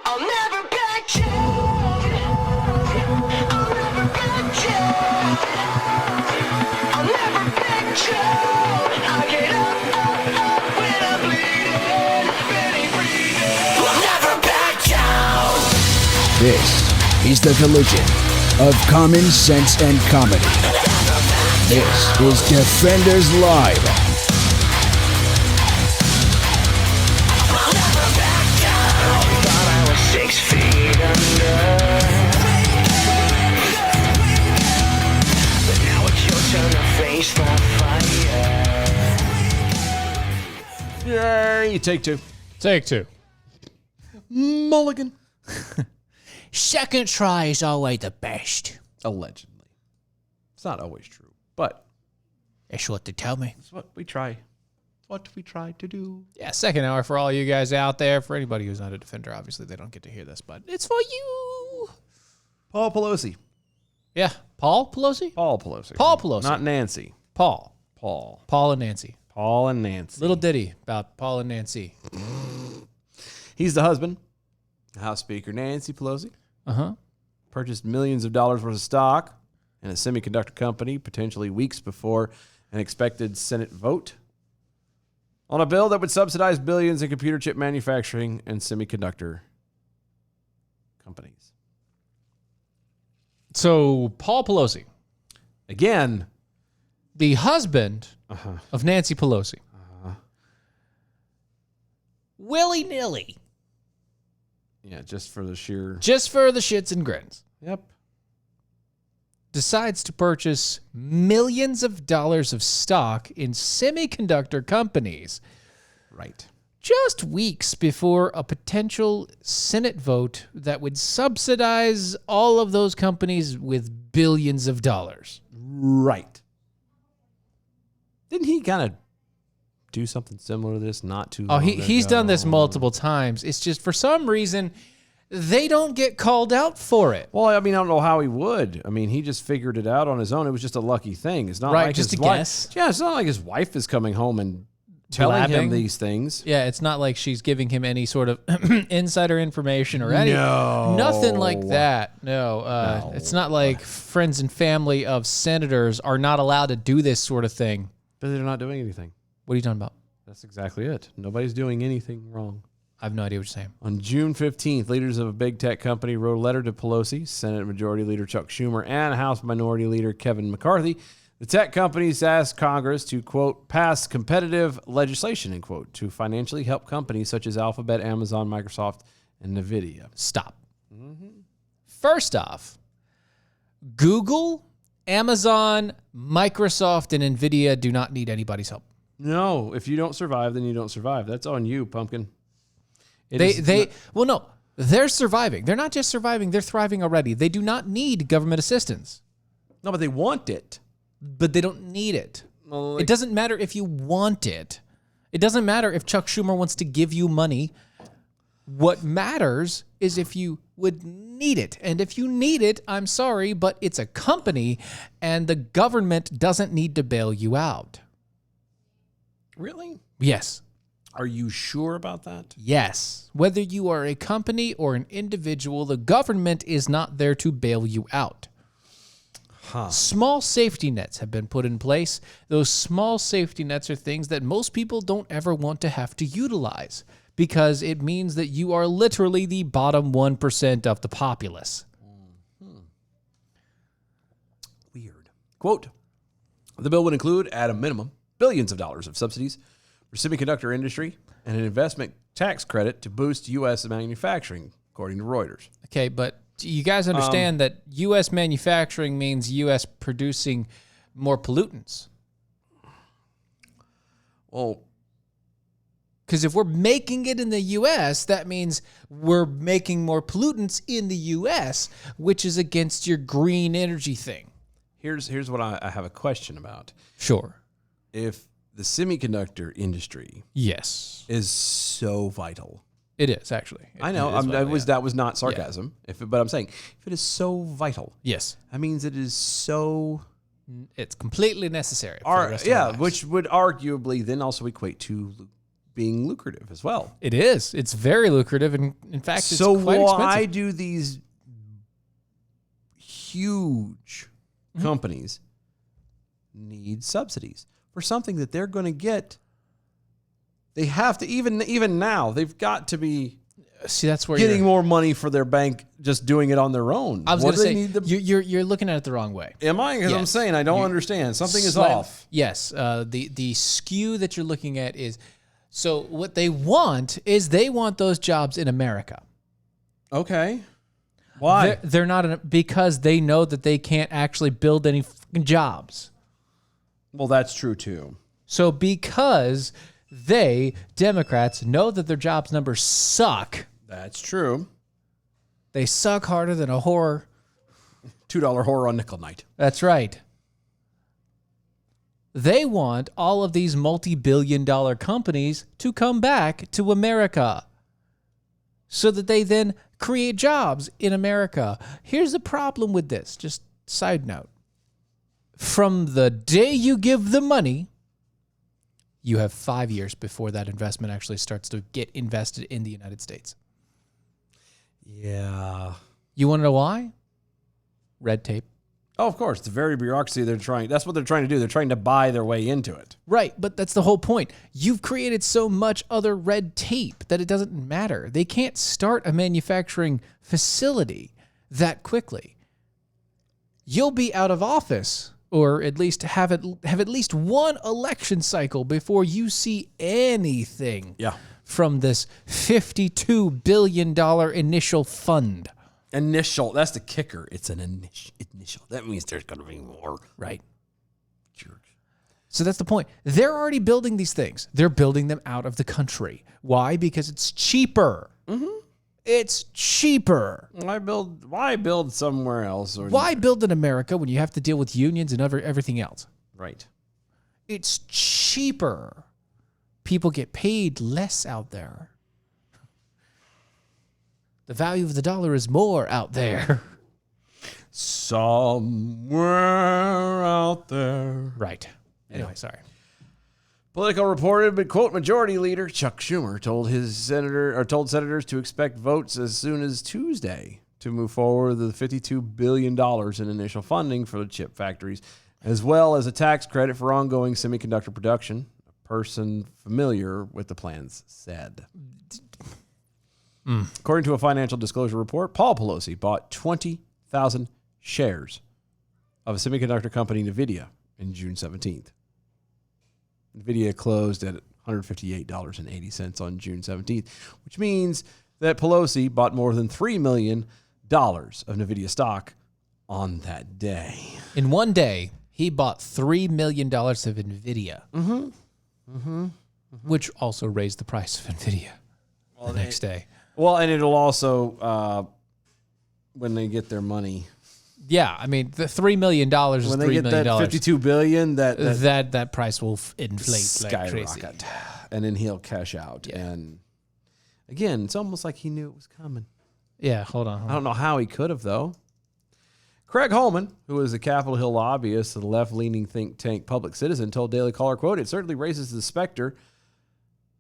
I'll never back down. I'll never back down. I'll never back down. I get up when I'm bleeding, ready breathing. I'll never back down. This is the collision of common sense and comedy. This is Defenders Live. I'll never back down. Thought I was 6 feet under, but now it's your turn to face the fire. Yay, take two. Take two. Mulligan. Second try is always the best. Allegedly. It's not always true, but That's what they tell me. it's what we try. It's what we try to do. Yeah, second hour for all you guys out there. For anybody who's not a defender, obviously they don't get to hear this, but it's for you. Paul Pelosi. Yeah, Paul Pelosi? Paul Pelosi. Paul Pelosi. Not Nancy. Paul. Paul. Paul and Nancy. Paul and Nancy. Little ditty about Paul and Nancy. He's the husband. House Speaker Nancy Pelosi Uh-huh. purchased millions of dollars worth of stock in a semiconductor company potentially weeks before an expected Senate vote on a bill that would subsidize billions in computer chip manufacturing and semiconductor companies. So Paul Pelosi, Again, the husband of Nancy Pelosi, willy-nilly, yeah, just for the sheer. just for the shits and grins, Yep. decides to purchase millions of dollars of stock in semiconductor companies Right. just weeks before a potential Senate vote that would subsidize all of those companies with billions of dollars. Right. Didn't he kind of do something similar to this not too Oh, long he's ago? done this multiple times. It's just for some reason they don't get called out for it. Well, I mean, I don't know how he would. I mean, he just figured it out on his own. It was just a lucky thing. It's not Right, like just his a wife. guess. Yeah, it's not like his wife is coming home and telling him Blabbing. these things. Yeah, it's not like she's giving him any sort of insider information or anything. No. Nothing like that. No. It's not like friends and family of senators are not allowed to do this sort of thing. But they're not doing anything. What are you talking about? That's exactly it. Nobody's doing anything wrong. I have no idea what you're saying. On June 15th, leaders of a big tech company wrote a letter to Pelosi, Senate Majority Leader Chuck Schumer, and House Minority Leader Kevin McCarthy. The tech companies asked Congress to, quote, pass competitive legislation, end quote, to financially help companies such as Alphabet, Amazon, Microsoft, and NVIDIA. Stop. First off, Google, Amazon, Microsoft, and NVIDIA do not need anybody's help. No, if you don't survive, then you don't survive. That's on you, pumpkin. They're surviving. They're not just surviving, they're thriving already. They do not need government assistance, No, but they want it. but they don't need it. Well, It doesn't matter if you want it. It doesn't matter if Chuck Schumer wants to give you money. What matters is if you would need it. And if you need it, I'm sorry, but it's a company and the government doesn't need to bail you out. Really? Yes. Are you sure about that? Yes. Whether you are a company or an individual, the government is not there to bail you out. Small safety nets have been put in place. Those small safety nets are things that most people don't ever want to have to utilize because it means that you are literally the bottom 1% of the populace. Weird. Quote, the bill would include, at a minimum, billions of dollars of subsidies for semiconductor industry and an investment tax credit to boost U.S. manufacturing, according to Reuters. Okay, but you guys understand that U.S. manufacturing means U.S. producing more pollutants. Well, Because if we're making it in the U.S., that means we're making more pollutants in the U.S., which is against your green energy thing. here's what I have a question about. Sure. If the semiconductor industry Yes. is so vital, It is, actually. I know It is vital, yeah. that was not sarcasm. But I'm saying if it is so vital, Yes. that means it is so It's completely necessary for the rest of our lives. which would arguably then also equate to being lucrative as well. It is. It's very lucrative, and in fact, it's So quite why expensive. do these huge companies need subsidies for something that they're going to get? They have to, even now, they've got to be See, that's where getting you're, more money for their bank just doing it on their own. I was What going to do say, they need you're looking at it the wrong way. Am I? Because I'm Yes. saying I don't understand. Something is Slight- off. Yes. The skew that you're looking at is, so what they want is they want those jobs in America. Okay. Why? They're not because they know that they can't actually build any fucking jobs. Well, that's true too. So because they, Democrats, know that their jobs numbers suck, That's true. they suck harder than a whore. $2 horror on nickel night. That's right. They want all of these multi-billion-dollar companies to come back to America so that they then create jobs in America. Here's the problem with this, just side note. From the day you give the money, you have 5 years before that investment actually starts to get invested in the United States. Yeah. You want to know why? Red tape. Oh, of course. The very bureaucracy that's what they're trying to do. They're trying to buy their way into it. Right, but that's the whole point. You've created so much other red tape that it doesn't matter. They can't start a manufacturing facility that quickly. You'll be out of office, or at least have at least one election cycle before you see anything from this $52 billion initial fund. Initial. That's the kicker. It's an initial. That means there's going to be more. Right. Jerk. So that's the point. They're already building these things. They're building them out of the country. Why? Because it's cheaper. Mm-hmm. It's cheaper. Why build somewhere else? Or Why build in America when you have to deal with unions and everything else? Right. It's cheaper. People get paid less out there. The value of the dollar is more out there. Somewhere out there. Right. Anyway, sorry. Politico reported, but quote, Majority Leader Chuck Schumer told senators to expect votes as soon as Tuesday to move forward with the $52 billion in initial funding for the chip factories, as well as a tax credit for ongoing semiconductor production. A person familiar with the plans said. According to a financial disclosure report, Paul Pelosi bought 20,000 shares of a semiconductor company, NVIDIA, in June 17th. NVIDIA closed at $158.80 on June 17th, which means that Pelosi bought more than $3 million of NVIDIA stock on that day. In one day, he bought $3 million of NVIDIA, which also raised the price of NVIDIA the next day. Well, and it'll also, when they get their money. Yeah, I mean, the $3 million is when they $3 get million. that $52 billion, that price will inflate like crazy. skyrocket. And then he'll cash out. Yeah. And again, it's almost like he knew it was coming. Yeah, hold on. I don't know how he could have, though. Craig Holman, who is a Capitol Hill lobbyist of the left-leaning think tank Public Citizen, told Daily Caller, quote, it certainly raises the specter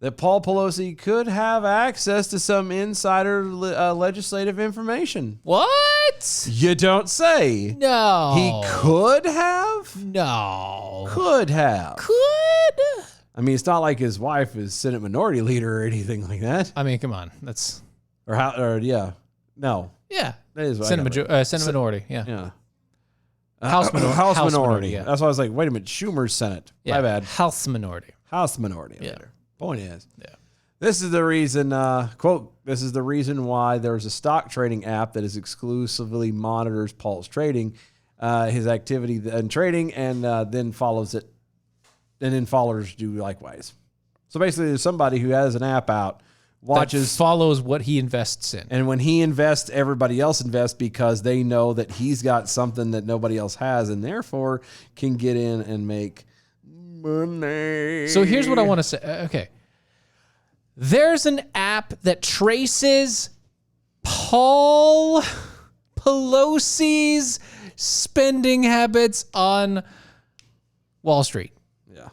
that Paul Pelosi could have access to some insider legislative information. What? You don't say. No. He could have? No. Could have. Could? I mean, it's not like his wife is Senate Minority Leader or anything like that. I mean, come on. That's... Yeah. No. Yeah. That is what Senate Minority. Yeah. Yeah. House minority. Yeah. That's why I was like, wait a minute, Schumer's Senate. Yeah. My bad. House Minority. House minority. Yeah. Point is, Yeah. this is the reason, quote, this is the reason why there's a stock trading app that is exclusively monitors Paul's trading, his activity and trading, and then follows it. And then followers do likewise. So basically, there's somebody who has an app out, watches, that follows what he invests in. and when he invests, everybody else invests because they know that he's got something that nobody else has, and therefore can get in and make money. So here's what I want to say. Okay. There's an app that traces Paul Pelosi's spending habits on Wall Street. Yeah.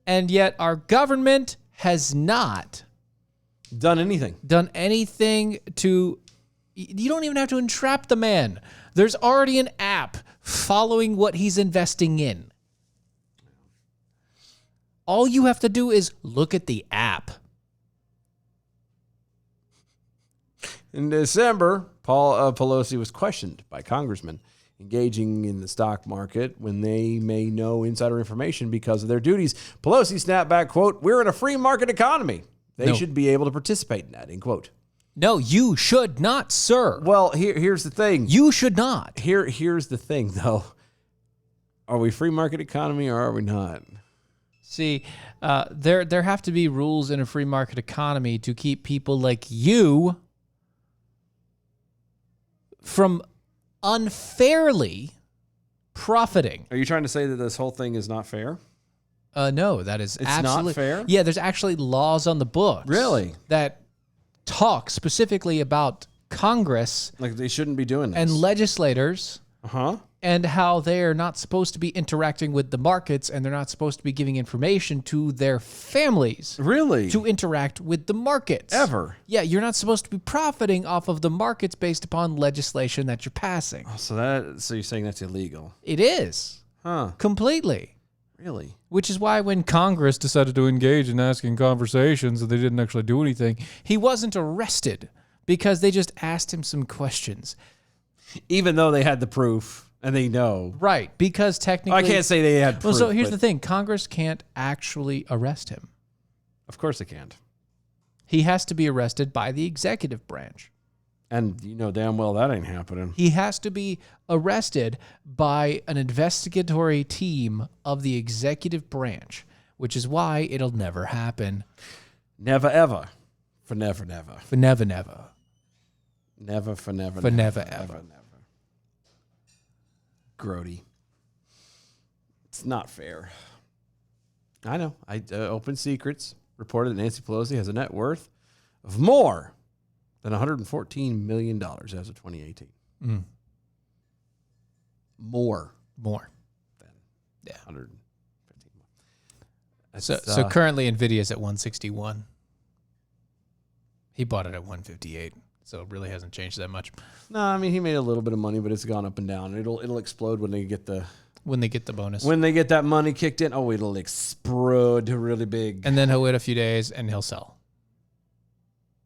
And yet our government has not done anything to. You don't even have to entrap the man. There's already an app following what he's investing in. All you have to do is look at the app. In December, Pelosi was questioned by congressmen engaging in the stock market when they may know insider information because of their duties. Pelosi snapped back, quote, "We're in a free market economy. They should be able to participate in that," end quote. No, you should not, sir. Well, here's the thing. You should not. Here's the thing, though. Are we free market economy or are we not? See, there have to be rules in a free market economy to keep people like you from unfairly profiting. Are you trying to say that this whole thing is not fair? No, that is It's absolutely not fair? Yeah, there's actually laws on the books. Really? That talk specifically about Congress Like they shouldn't be doing this. and legislators Uh-huh. and how they're not supposed to be interacting with the markets and they're not supposed to be giving information to their families. Really? To interact with the markets. Ever? Yeah, you're not supposed to be profiting off of the markets based upon legislation that you're passing. So you're saying that's illegal? It is. Huh? Completely. Really? Which is why when Congress decided to engage in asking conversations and they didn't actually do anything, he wasn't arrested because they just asked him some questions. Even though they had the proof and they know. Right, because technically... I can't say they had proof. Well, so here's but the thing. Congress can't actually arrest him. Of course they can't. He has to be arrested by the executive branch. And you know damn well that ain't happening. He has to be arrested by an investigatory team of the executive branch, which is why it'll never happen. Never, ever. For never, never. For never, never. Never, for never, For never, ever. Grody. It's not fair. I know. Open Secrets reported that Nancy Pelosi has a net worth of more than $114 million as of 2018. Mm. More Than than 115. So currently NVIDIA's at 161. He bought it at 158. So it really hasn't changed that much. No, I mean he made a little bit of money, but it's gone up and down. It'll explode when they get the bonus. When they get that money kicked in, it'll explode really big. And then he'll wait a few days and he'll sell.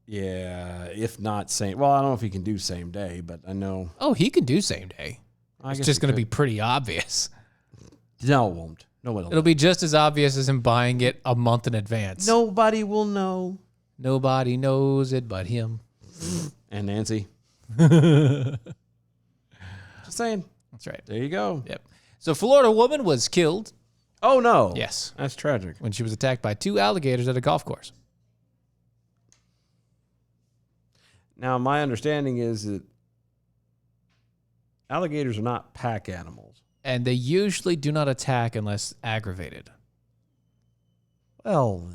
Yeah, if not same. Well, I don't know if he can do same day, but I know. Oh, he can do same day. I It's guess just he going to could. be pretty obvious. No, it won't. Nobody. It'll be just as obvious as him buying it a month in advance. Nobody will know. Nobody knows it but him. And Nancy. Just saying. That's right. There you go. Yep. So Florida woman was killed. Oh no. Yes. That's tragic. When she was attacked by 2 alligators at a golf course. Now, my understanding is that alligators are not pack animals. And they usually do not attack unless aggravated. Well,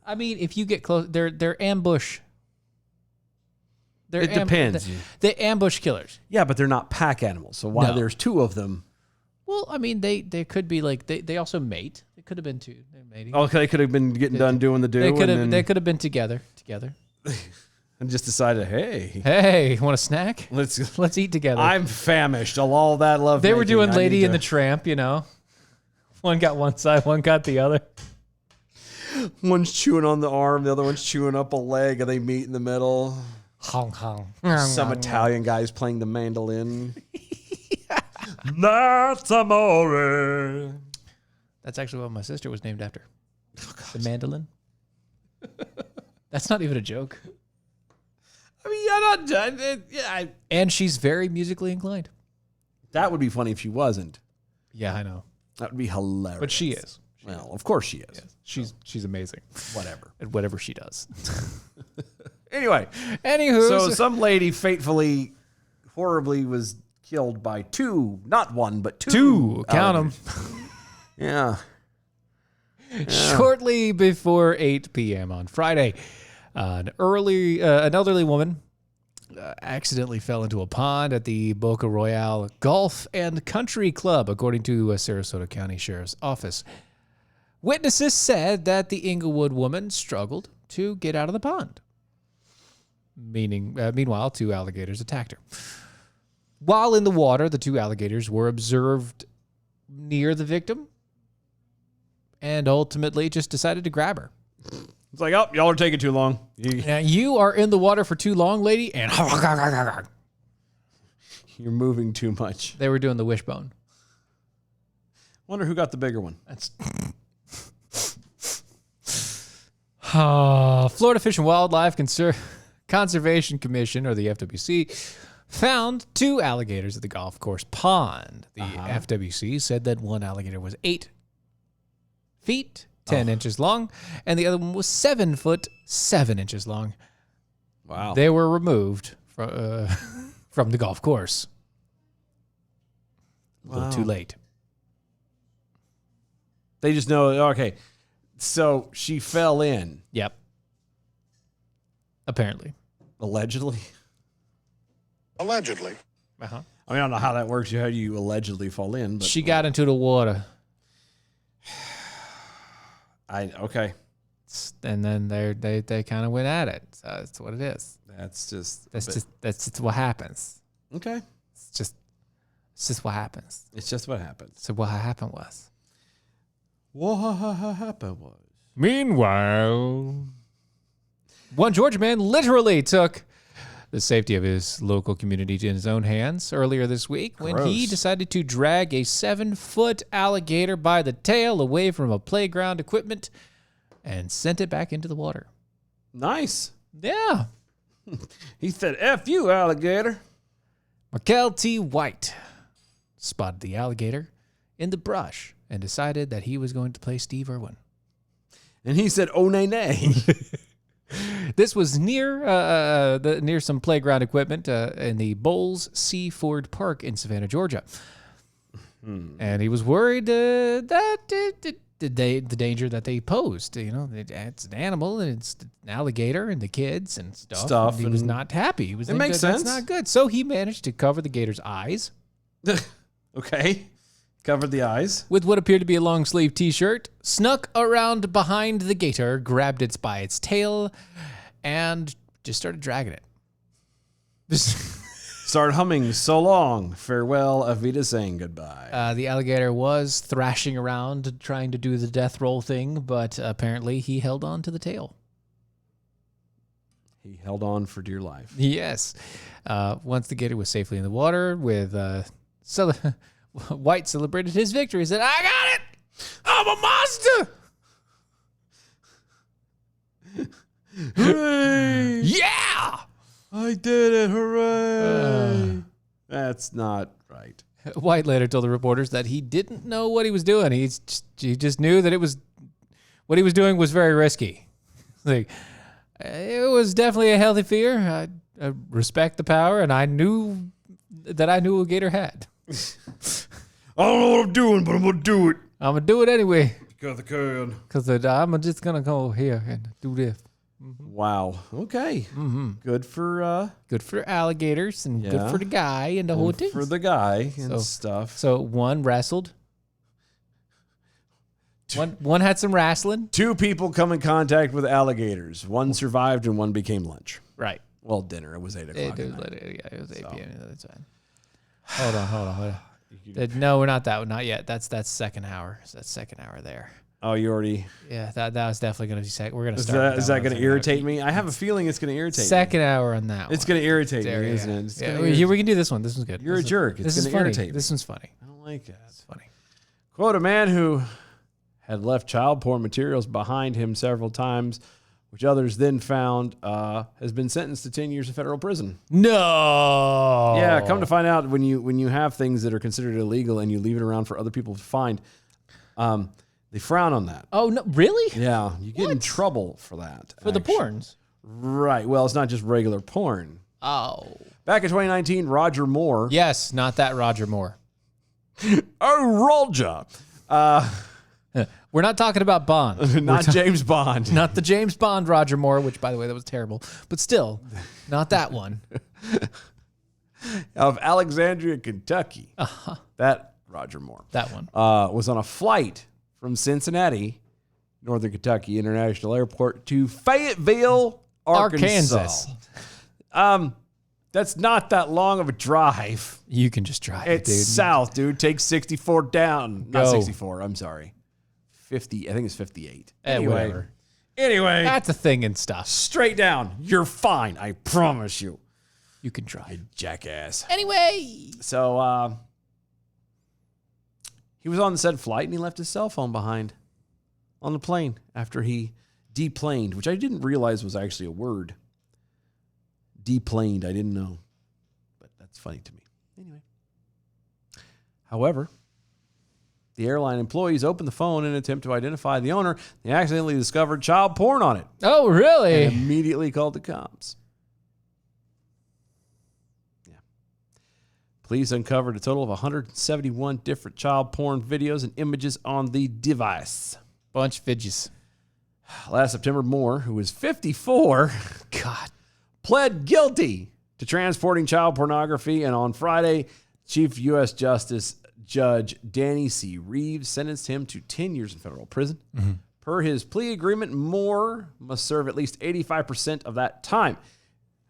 I mean, if you get close, they're ambush. It depends. They ambush killers. Yeah, but they're not pack animals. So why No. there's 2 of them? Well, I mean, they could be like they also mate. They could have been 2. They're mating. Okay, they could have been getting done doing the do. They could and have. then- They could have been together. and just decided, hey, Hey, want a snack? let's eat together. I'm famished. All that love. They were making, doing I Lady need and the to- Tramp, you know. One got one side, one got the other. One's chewing on the arm, the other one's chewing up a leg, and they meet in the middle. Hong hong. Some Italian guy's playing the mandolin. That's amore. That's actually what my sister was named after. The mandolin. That's not even a joke. I mean, yeah, not. And she's very musically inclined. That would be funny if she wasn't. Yeah, I know. That would be hilarious. But she is. Well, of course she is. She's amazing. Whatever. At whatever she does. Anyway. Anywho. So some lady fatefully, horribly was killed by 2, not 1, but 2. 2. Count them. Yeah. Shortly before 8 p.m. on Friday, an elderly woman accidentally fell into a pond at the Boca Royale Golf and Country Club, according to Sarasota County Sheriff's Office. Witnesses said that the Inglewood woman struggled to get out of the pond. Meanwhile, 2 alligators attacked her. While in the water, the 2 alligators were observed near the victim and ultimately just decided to grab her. It's like, oh, y'all are taking too long. Now, you are in the water for too long, lady, and You're moving too much. they were doing the wishbone. Wonder who got the bigger one. That's Florida Fish and Wildlife Conservation Commission, or the FWC, found 2 alligators at the golf course pond. The FWC said that one alligator was 8 feet, 10 inches long, and the other one was 7 foot, 7 inches long. Wow. They were removed from the golf course. A little too late. They just know, okay, so she fell in. Yep. Apparently. Allegedly. Allegedly. Uh-huh. I mean, I don't know how that works. How do you allegedly fall in? But She got into the water. Okay. And then they kind of went at it. So that's what it is. That's just That's just what happens. okay. It's just what happens. It's just what happens. So what happened was. What happened was. Meanwhile, one Georgia man literally took the safety of his local community in his own hands earlier this week when he decided to drag a 7-foot alligator by the tail away from a playground equipment and sent it back into the water. Nice. Yeah. He said, F you, alligator. Markel T. White spotted the alligator in the brush and decided that he was going to play Steve Irwin. And he said, oh, nay, nay. This was near some playground equipment in the Bowles Seaford Park in Savannah, Georgia. And he was worried that the danger that they posed. You know, it's an animal and it's an alligator and the kids and stuff. And he was not happy. He was It makes sense. That's not good. So he managed to cover the gator's eyes. Okay. Covered the eyes. With what appeared to be a long sleeve t-shirt, snuck around behind the gator, grabbed it by its tail, and just started dragging it. Started humming so long, farewell, Avita saying goodbye. The alligator was thrashing around trying to do the death roll thing, but apparently he held on to the tail. He held on for dear life. Yes. Once the gator was safely in the water, with White celebrated his victory. He said, I got it! I'm a monster! Hooray! Yeah! I did it! Hooray! That's not right. White later told the reporters that he didn't know what he was doing. He just knew that what he was doing was very risky. Like, it was definitely a healthy fear. I respect the power, and I knew what a gator had. I don't know what I'm doing, but I'm going to do it. I'm going to do it anyway. Because I can. Because I'm just going to go here and do this. Mm-hmm. Wow. Okay. Mm-hmm. Good for alligators and good for the guy and the whole thing. For the guy and stuff. So one wrestled. One had some wrestling. 2 people come in contact with alligators. One survived and one became lunch. Right. Well, dinner. It was 8 o'clock. It was 8 p.m. That's fine. Hold on. No, we're not that. Not yet. That's second hour. That's second hour there. Oh, you already? Yeah, that was definitely going to be second. We're going to start. Is that going to irritate me? I have a feeling it's going to irritate second hour on that one. It's going to irritate me, isn't it? Yeah, we can do this one. This one's good. You're a jerk. It's going to irritate me. This one's funny. I don't like that. It's funny. Quote, a man who had left child porn materials behind him several times, which others then found, has been sentenced to 10 years of federal prison. No. Yeah, come to find out, when you have things that are considered illegal and you leave it around for other people to find, they frown on that. Oh, no, really? Yeah, you get in trouble for that. For the porns? Right. Well, it's not just regular porn. Oh. Back in 2019, Roger Moore. Yes, not that Roger Moore. Oh, Roger. We're not talking about Bond. Not James Bond. Not the James Bond Roger Moore, which, by the way, that was terrible. But still, not that one. Of Alexandria, Kentucky. Uh-huh. That Roger Moore. That one. Was on a flight from Cincinnati Northern Kentucky International Airport to Fayetteville, Arkansas. That's not that long of a drive. You can just drive, It's dude. south, dude. Take 64 down. Not Go. 64. I'm sorry. 50. I think it's 58. Whatever. Anyway, That's a thing and stuff. straight down. You're fine. I promise you. You can drive. Jackass. Anyway. So he was on the said flight and he left his cell phone behind on the plane after he deplaned, which I didn't realize was actually a word. Deplaned, I didn't know. But that's funny to me. Anyway. However, the airline employees opened the phone in an attempt to identify the owner. They accidentally discovered child porn on it Oh, really? and immediately called the cops. Police uncovered a total of 171 different child porn videos and images on the device. Bunch of vidges. Last September, Moore, who was 54, God. pled guilty to transporting child pornography. And on Friday, Chief U.S. Justice Judge Danny C. Reeves sentenced him to 10 years in federal prison. Per his plea agreement, Moore must serve at least 85% of that time.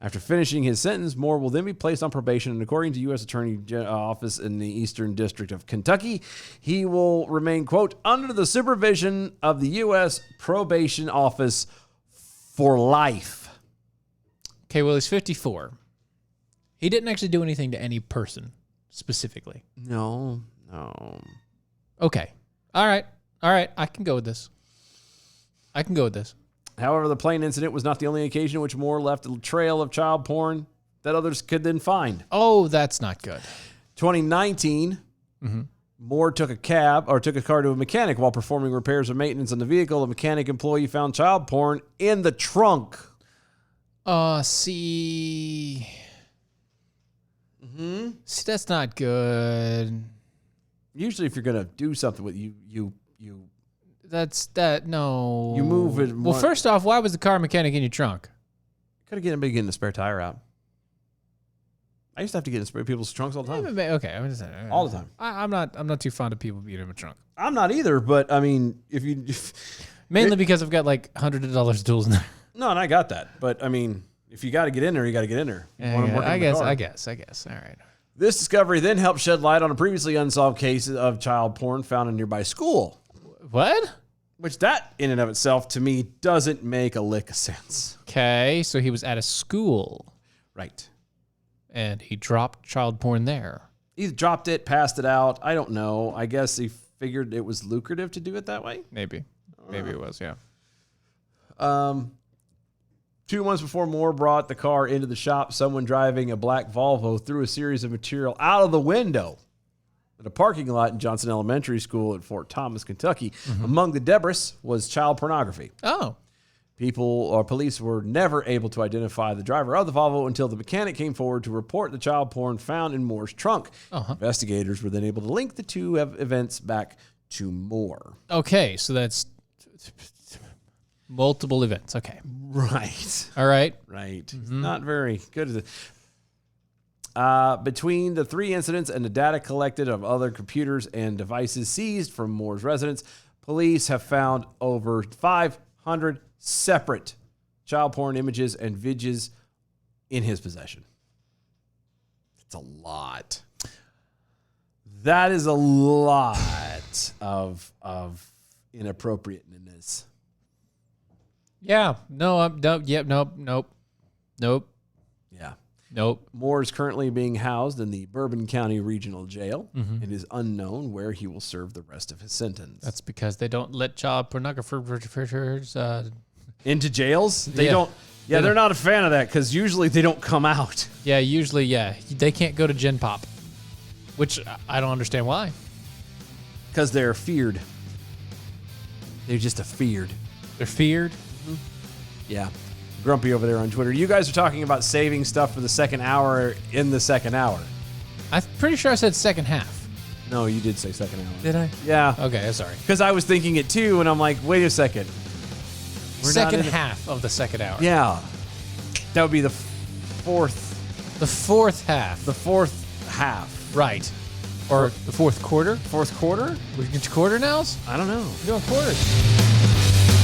After finishing his sentence, Moore will then be placed on probation, and according to U.S. Attorney Office in the Eastern District of Kentucky, he will remain, quote, under the supervision of the U.S. Probation Office for life. Okay, well, he's 54. He didn't actually do anything to any person specifically. No. Okay. All right. I can go with this. However, the plane incident was not the only occasion in which Moore left a trail of child porn that others could then find. Oh, that's not good. 2019, Moore took a car to a mechanic while performing repairs or maintenance on the vehicle. A mechanic employee found child porn in the trunk. See, that's not good. Usually, if you're gonna do something with you No. You move it. Well, first off, why was the car mechanic in your trunk? Could have been getting the spare tire out. I used to have to get in spare people's trunks all the time. Okay, I'm just All the time. I'm not too fond of people being in my trunk. I'm not either, but I mean, Mainly because I've got like $100 tools in there. No, and I got that. But I mean, if you got to get in there, you got to get in there. I guess. All right. This discovery then helped shed light on a previously unsolved case of child porn found in a nearby school. What? Which that in and of itself to me doesn't make a lick of sense. Okay, so he was at a school. Right. And he dropped child porn there. He dropped it, passed it out. I don't know. I guess he figured it was lucrative to do it that way. Maybe it was, yeah. 2 months before Moore brought the car into the shop, someone driving a black Volvo threw a series of material out of the window at a parking lot in Johnson Elementary School at Fort Thomas, Kentucky. Among the debris was child pornography. Oh. Police were never able to identify the driver of the Volvo until the mechanic came forward to report the child porn found in Moore's trunk. Investigators were then able to link the two events back to Moore. Okay, so that's multiple events. Okay. Right. All right. Right. Not very good. Between the three incidents and the data collected of other computers and devices seized from Moore's residence, police have found over 500 separate child porn images and vidges in his possession. It's a lot. That is a lot of inappropriateness. Yeah. No. Nope. Yep. Nope. Yeah. Nope. Moore is currently being housed in the Bourbon County Regional Jail. It is unknown where he will serve the rest of his sentence. That's because they don't let child pornographers into jails? They Yeah. don't. Yeah, they're not a fan of that because usually they don't come out. Yeah, usually, they can't go to Gen Pop, which I don't understand why. Because they're feared. They're just feared. They're feared? Yeah. Grumpy over there on Twitter. You guys are talking about saving stuff for the second hour in the second hour. I'm pretty sure I said second half. No, you did say second hour. Did I? Yeah. Okay, sorry. Because I was thinking it too, and I'm like, wait a second. We're not Second in it. half of the second hour. Yeah. That would be the fourth. The fourth half. The fourth half. Right. Or the fourth quarter? Fourth quarter? We get to quarter nows? I don't know. We're doing quarters.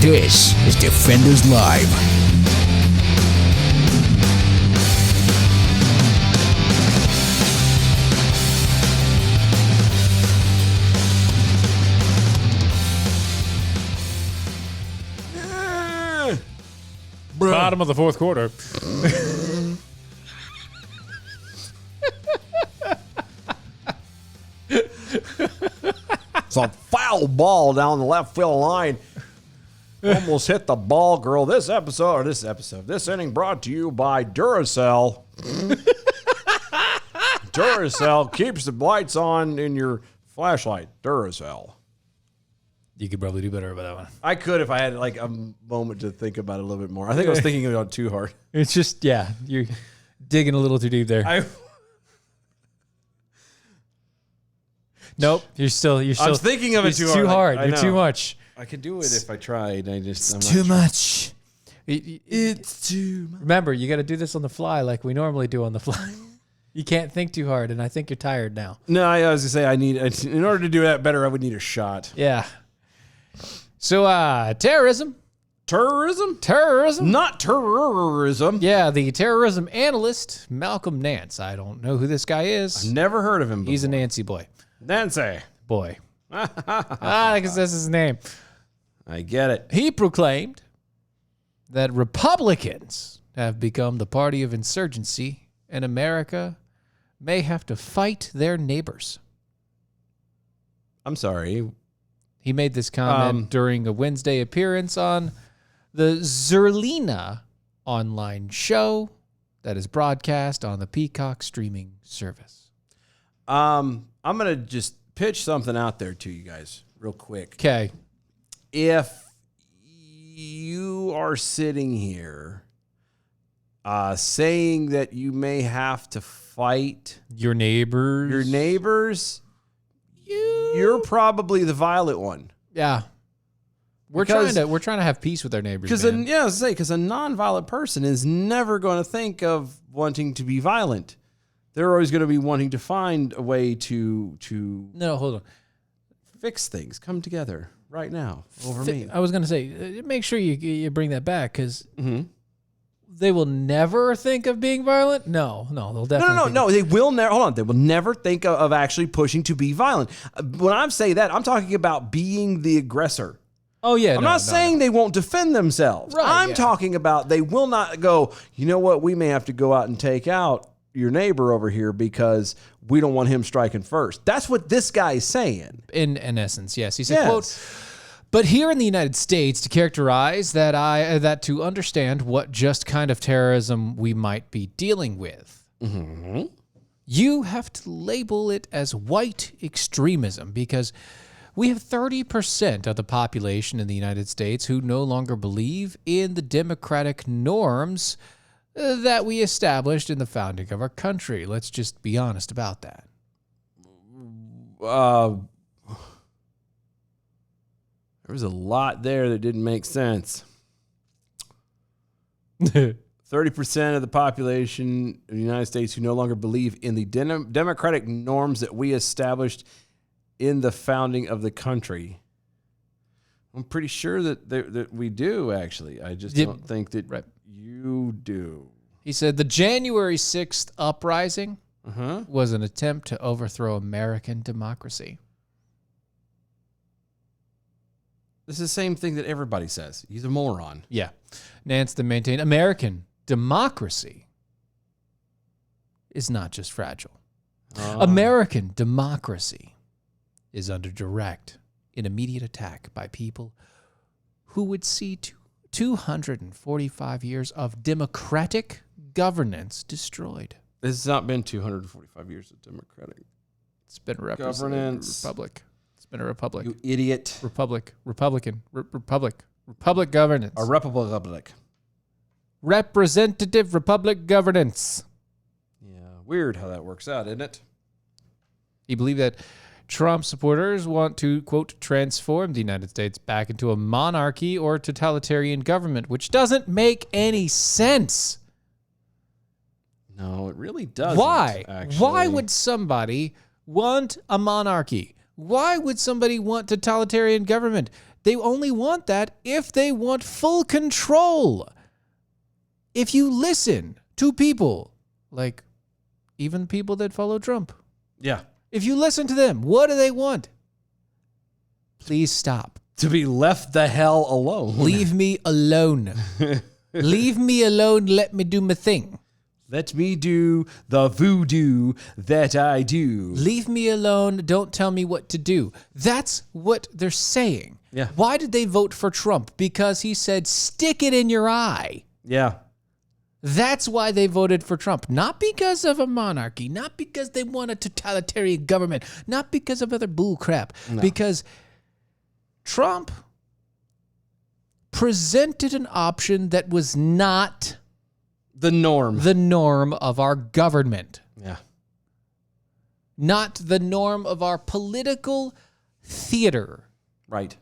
This is Defenders Live. Bottom of the fourth quarter. It's a foul ball down the left field line. Almost hit the ball, girl. This inning brought to you by Duracell. Duracell keeps the lights on in your flashlight. Duracell. You could probably do better about that one. I could if I had like a moment to think about it a little bit more. I think I was thinking about it too hard. It's just, yeah, you're digging a little too deep there. Nope, you're still. I'm thinking of it too hard. Too hard. I You're know. too much. I could do it if I tried. I'm not Too sure. much. It's too much. Remember, you got to do this on the fly like we normally do on the fly. You can't think too hard, and I think you're tired now. No, I was gonna say in order to do that better, I would need a shot. Yeah. So, terrorism. Terrorism? Not terrorism. Yeah, the terrorism analyst, Malcolm Nance. I don't know who this guy is. I've never heard of him before. He's a Nancy boy. Nancy. Boy. I guess that's his name. I get it. He proclaimed that Republicans have become the party of insurgency, and America may have to fight their neighbors. I'm sorry. He made this comment during a Wednesday appearance on the Zerlina online show that is broadcast on the Peacock streaming service. I'm going to just pitch something out there to you guys real quick. Okay. If you are sitting here saying that you may have to fight Your neighbors, you're probably the violent one. Yeah. We're trying to have peace with our neighbors. Because a non-violent person is never going to think of wanting to be violent. They're always going to be wanting to find a way to No, hold on. fix things, come together right now over me. I was going to say, make sure you bring that back because they will never think of being violent. No, they'll definitely. No. They will never. Hold on. They will never think of actually pushing to be violent. When I say that, I'm talking about being the aggressor. Oh yeah. I'm not saying they won't defend themselves. Right, I'm yeah. talking about they will not go, you know what, we may have to go out and take out your neighbor over here because we don't want him striking first. That's what this guy is saying. In essence, yes. He said, quote, but here in the United States, to characterize that to understand what just kind of terrorism we might be dealing with, you have to label it as white extremism because we have 30% of the population in the United States who no longer believe in the democratic norms that we established in the founding of our country. Let's just be honest about that. There was a lot there that didn't make sense. 30% of the population of the United States who no longer believe in the democratic norms that we established in the founding of the country. I'm pretty sure that we do, actually. I just don't think that you do. He said the January 6th uprising was an attempt to overthrow American democracy. This is the same thing that everybody says. He's a moron. Yeah. Nance then maintained American democracy is not just fragile. American democracy is under direct and immediate attack by people who would see 245 years of democratic governance destroyed. It's not been 245 years of democratic. It's been a governance. republic. It's been a republic. You idiot. Republic governance. A republic. Representative republic governance. Yeah, weird how that works out, isn't it? He believed that Trump supporters want to, quote, transform the United States back into a monarchy or totalitarian government, which doesn't make any sense. No, it really doesn't. Why? Actually. Why would somebody want a monarchy? Why would somebody want totalitarian government? They only want that if they want full control. If you listen to people, like even people that follow Trump, Yeah. if you listen to them, what do they want? Please stop. To be left the hell alone. Leave me alone. Leave me alone. Let me do my thing. Let me do the voodoo that I do. Leave me alone. Don't tell me what to do. That's what they're saying. Yeah. Why did they vote for Trump? Because he said, stick it in your eye. Yeah. That's why they voted for Trump. Not because of a monarchy. Not because they want a totalitarian government. Not because of other bull crap. No. Because Trump presented an option that was not The norm. the norm of our government. Yeah. Not the norm of our political theater. Right.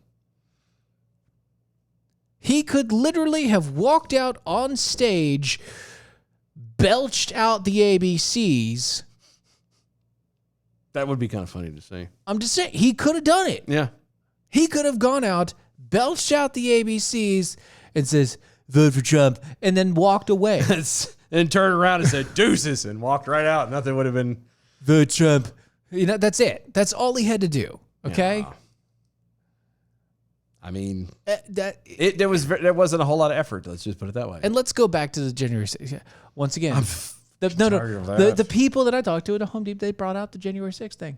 He could literally have walked out on stage, belched out the ABCs. That would be kind of funny to say. I'm just saying, he could have done it. Yeah. He could have gone out, belched out the ABCs, and says, vote for Trump, and then walked away. And turned around and said, deuces, and walked right out. Nothing would have been. Vote Trump. You know, that's it. That's all he had to do. Okay? Yeah. I mean, There there wasn't a whole lot of effort. Let's just put it that way. And let's go back to the January 6th. Yeah. Once again, tired of that. the people that I talked to at Home Depot, they brought out the January 6th thing.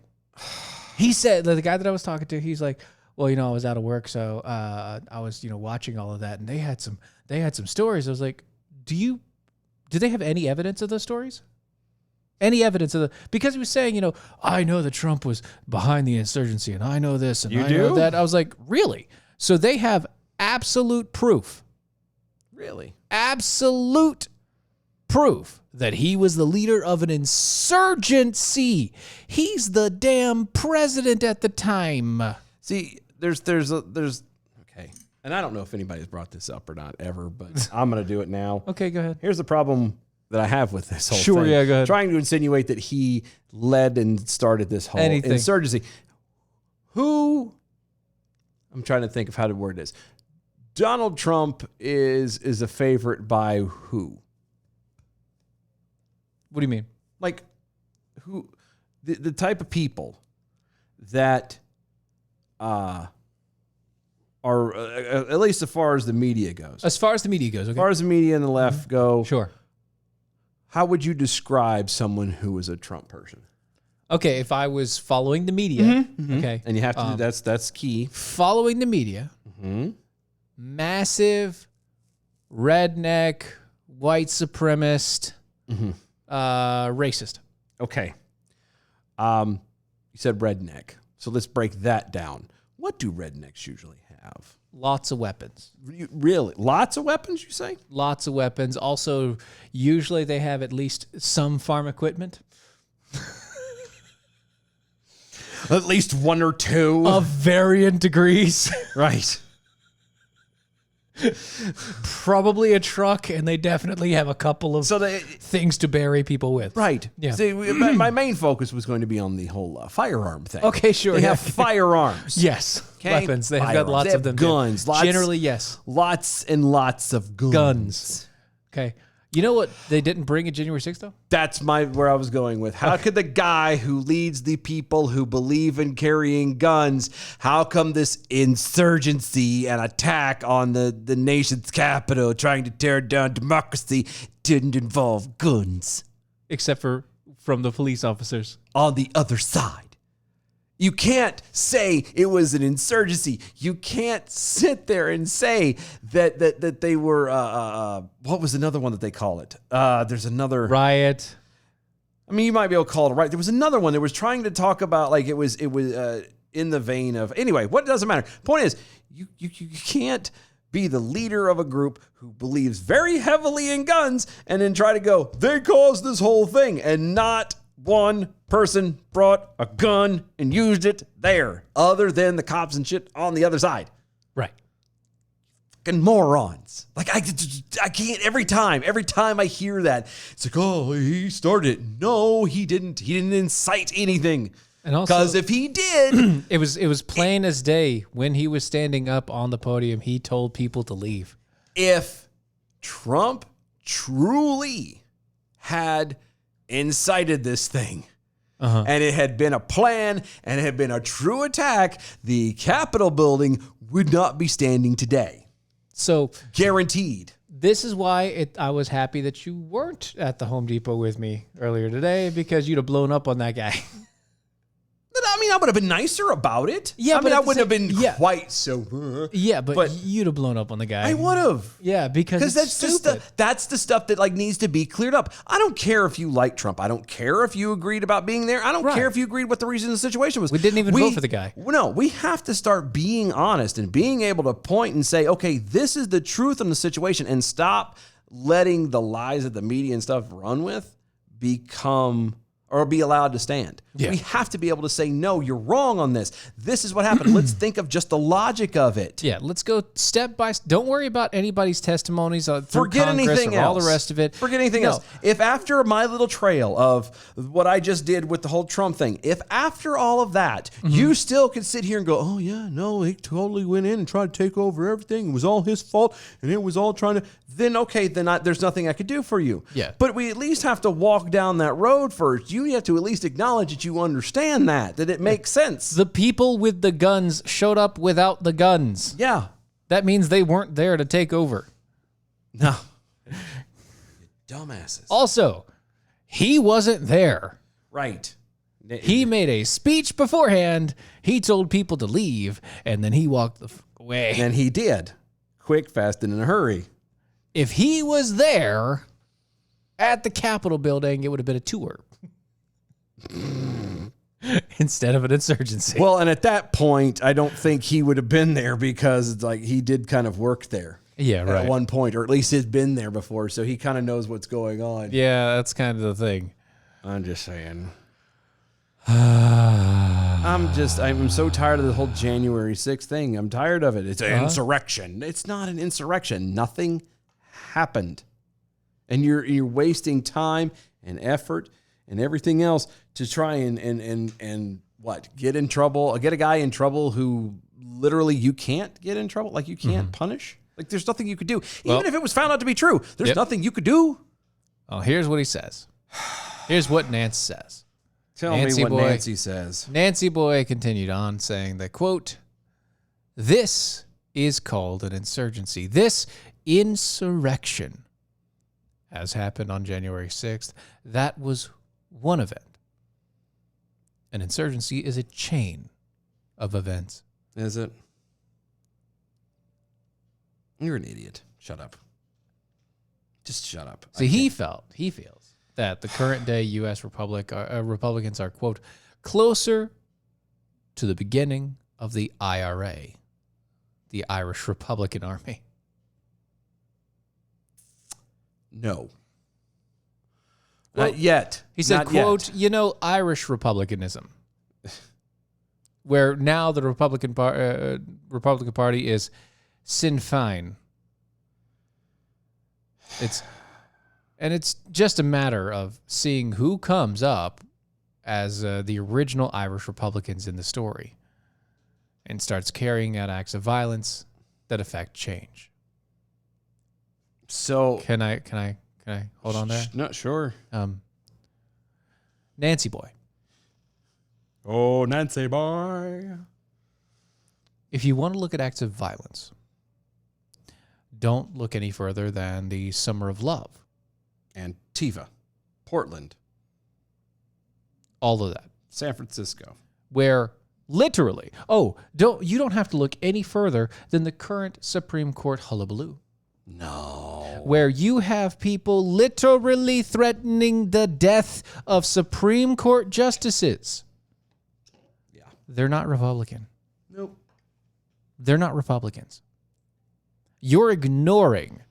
He said, the guy that I was talking to, he's like, well, I was out of work, so I was, watching all of that, and they had some stories. I was like, do they have any evidence of those stories? Any evidence of because he was saying, I know that Trump was behind the insurgency, and I know this, and You I know do? that. I was like, really? So they have absolute proof. Really? Absolute proof that he was the leader of an insurgency. He's the damn president at the time. See, there's okay. And I don't know if anybody's brought this up or not ever, but I'm going to do it now. Okay, go ahead. Here's the problem that I have with this whole Sure, thing. yeah, go ahead. Trying to insinuate that he led and started this whole Anything. insurgency. I'm trying to think of how to word this. Donald Trump is a favorite by who? What do you mean? Like who? The type of people that are at least as far as the media goes. As far as the media goes, okay. As far as the media and the left go, Sure. how would you describe someone who is a Trump person? Okay, if I was following the media, okay. And you have to do that's key. Following the media, massive, redneck, white supremacist, racist. Okay. You said redneck. So let's break that down. What do rednecks usually have? Lots of weapons. Really? Lots of weapons, you say? Lots of weapons. Also, usually they have at least some farm equipment. At least one or two. Of varying degrees. Right. Probably a truck, and they definitely have a couple of things to bury people with. Right. Yeah. See, my main focus was going to be on the whole firearm thing. Okay, sure. They yeah. have firearms. Yes. Okay? Weapons. They have Firearms. got lots They have of them. guns. Lots, Generally, yes. Lots and lots of guns. Guns. Okay. You know what they didn't bring at January 6th, though? That's where I was going with. How could the guy who leads the people who believe in carrying guns, how come this insurgency and attack on the nation's capital trying to tear down democracy didn't involve guns? Except for from the police officers. On the other side. You can't say it was an insurgency. You can't sit there and say that they were what was another one that they call it? There's another riot. I mean, you might be able to call it a riot. There was another one that was trying to talk about like it was in the vein of anyway. What doesn't matter. Point is, you can't be the leader of a group who believes very heavily in guns and then try to go, they caused this whole thing, and not one person brought a gun and used it there, other than the cops and shit on the other side. Right. Fucking morons. Like I can't. Every time I hear that, it's like, oh, he started it. No, he didn't. He didn't incite anything. And also, Because if he did, it was plain as day when he was standing up on the podium, he told people to leave. if Trump truly had incited this thing, and it had been a plan and it had been a true attack, the Capitol building would not be standing today. So Guaranteed. this is why I was happy that you weren't at the Home Depot with me earlier today, because you'd have blown up on that guy. But I mean, I would have been nicer about it. Yeah, I but mean, I at the wouldn't have same- been yeah. quite so. Yeah, but you'd have blown up on the guy. I would have. Yeah, because it's that's the stupid. that's the stuff that like needs to be cleared up. I don't care if you like Trump. I don't care if you agreed about being there. I don't Right. care if you agreed what the reason of the situation was. We didn't even vote for the guy. No, we have to start being honest and being able to point and say, okay, this is the truth on the situation, and stop letting the lies that the media and stuff run with become or be allowed to stand. Yeah. We have to be able to say, no, you're wrong on this. This is what happened. Let's think of just the logic of it. Yeah, let's go step by step. Don't worry about anybody's testimonies through Forget Congress anything or all else. the rest of it. Forget anything No. else. If after my little trail of what I just did with the whole Trump thing, if after all of that, you still could sit here and go, oh, yeah, no, he totally went in and tried to take over everything. It was all his fault. And it was all trying to, then okay, then there's nothing I could do for you. Yeah. But we at least have to walk down that road first. You have to at least acknowledge that you understand that it makes sense. The people with the guns showed up without the guns. Yeah. That means they weren't there to take over. No. You dumbasses. Also, he wasn't there. Right. He made a speech beforehand. He told people to leave, and then he walked the fuck away. And he did. Quick, fast, and in a hurry. If he was there at the Capitol building, it would have been a tour instead of an insurgency. Well, and at that point, I don't think he would have been there because it's like he did kind of work there. Yeah, right. At one point, or at least he's been there before, so he kind of knows what's going on. Yeah, that's kind of the thing. I'm just saying. I'm so tired of the whole January 6th thing. I'm tired of it. It's an insurrection. It's not an insurrection. Nothing happened. And you're wasting time and effort and everything else to try and what? Get in trouble, get a guy in trouble who literally you can't get in trouble, like you can't punish. Like there's nothing you could do. Well- Even if it was found out to be true, there's Yep. nothing you could do. Oh, here's what he says. Here's what Nance says. Tell Nancy me what boy. Nancy says. Nancy Boy continued on saying that, quote, "This is called an insurgency. This insurrection has happened on January 6th. That was one event. An insurgency is a chain of events." Is it? You're an idiot. Shut up. Just shut up. See, he feels that the current day U.S. Republicans are, quote, closer to the beginning of the IRA, the Irish Republican Army. No. Well, Not yet. He said, Not yet. quote, Irish Republicanism, where now the Republican Party is Sinn Féin. It's just a matter of seeing who comes up as the original Irish Republicans in the story and starts carrying out acts of violence that affect change. So Can I hold on there? Not sure. Nancy Boy. Oh, Nancy boy. If you want to look at acts of violence, don't look any further than the Summer of Love. Antiva, Portland, All of that. San Francisco. Where literally, you don't have to look any further than the current Supreme Court hullabaloo. No. Where you have people literally threatening the death of Supreme Court justices. Yeah. They're not Republican. Nope. They're not Republicans. You're ignoring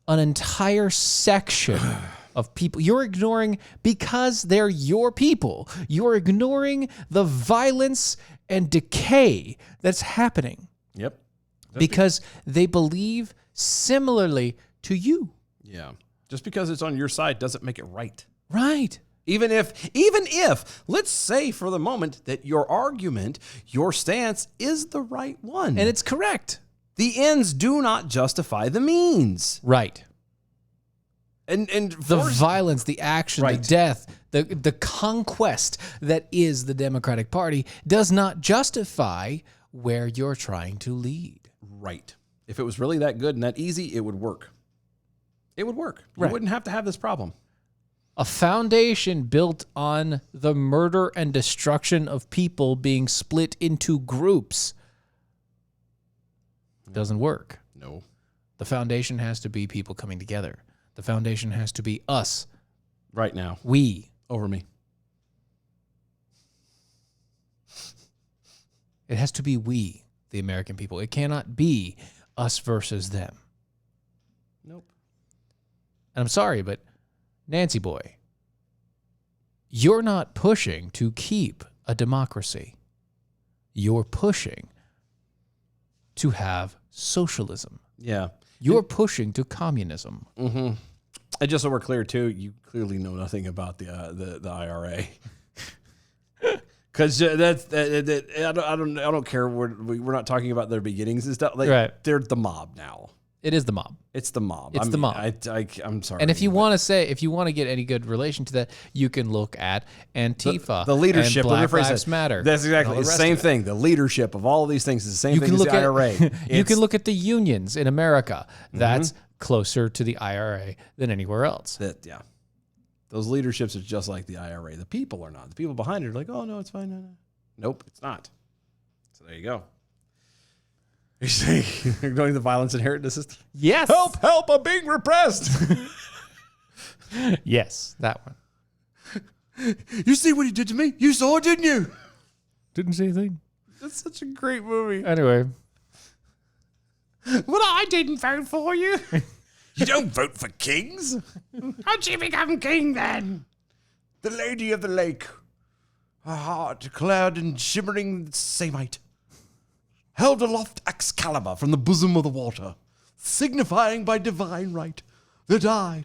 an entire section of people. You're ignoring, because they're your people, you're ignoring the violence and decay that's happening Yep. because they believe similarly to you. Yeah. Just because it's on your side doesn't make it right. Right. Even if, let's say for the moment that your argument, your stance is the right one. And it's correct. The ends do not justify the means. Right. And The violence, the action, Right. the death, the conquest that is the Democratic Party does not justify where you're trying to lead. Right. If it was really that good and that easy, it would work. It would work. You Right. wouldn't have to have this problem. A foundation built on the murder and destruction of people being split into groups doesn't work. No. The foundation has to be people coming together. The foundation has to be us, Right now. we. Over me. It has to be we, the American people. It cannot be us versus them. Nope. And I'm sorry, but Nancy boy, you're not pushing to keep a democracy. You're pushing to have socialism. Yeah. You're pushing to communism. Mm-hmm. And just so we're clear, too, you clearly know nothing about the IRA. Because I don't care. We're not talking about their beginnings and stuff. Like, Right. They're the mob now. It is the mob. It's the mob. It's the mob. I'm sorry. And if you want to get any good relation to that, you can look at Antifa, the leadership, and Black let me rephrase Lives that. Matter. That's exactly and all the rest same of it. thing. The leadership of all of these things is the same You thing can as look the at IRA. you It's- can look at the unions in America. That's closer to the IRA than anywhere else. Yeah. Those leaderships are just like the IRA. The people are not. The people behind it are like, oh, no, it's fine. No. Nope, it's not. So there you go. You say ignoring the violence inherent in the system? Yes. Help, I'm being repressed. Yes, that one. You see what he did to me? You saw it, didn't you? Didn't see a thing. That's such a great movie. Anyway, Well, I didn't vote for you. You don't vote for kings? How'd you become king then? The Lady of the Lake, her heart clad in shimmering samite, held aloft Excalibur from the bosom of the water, signifying by divine right that I,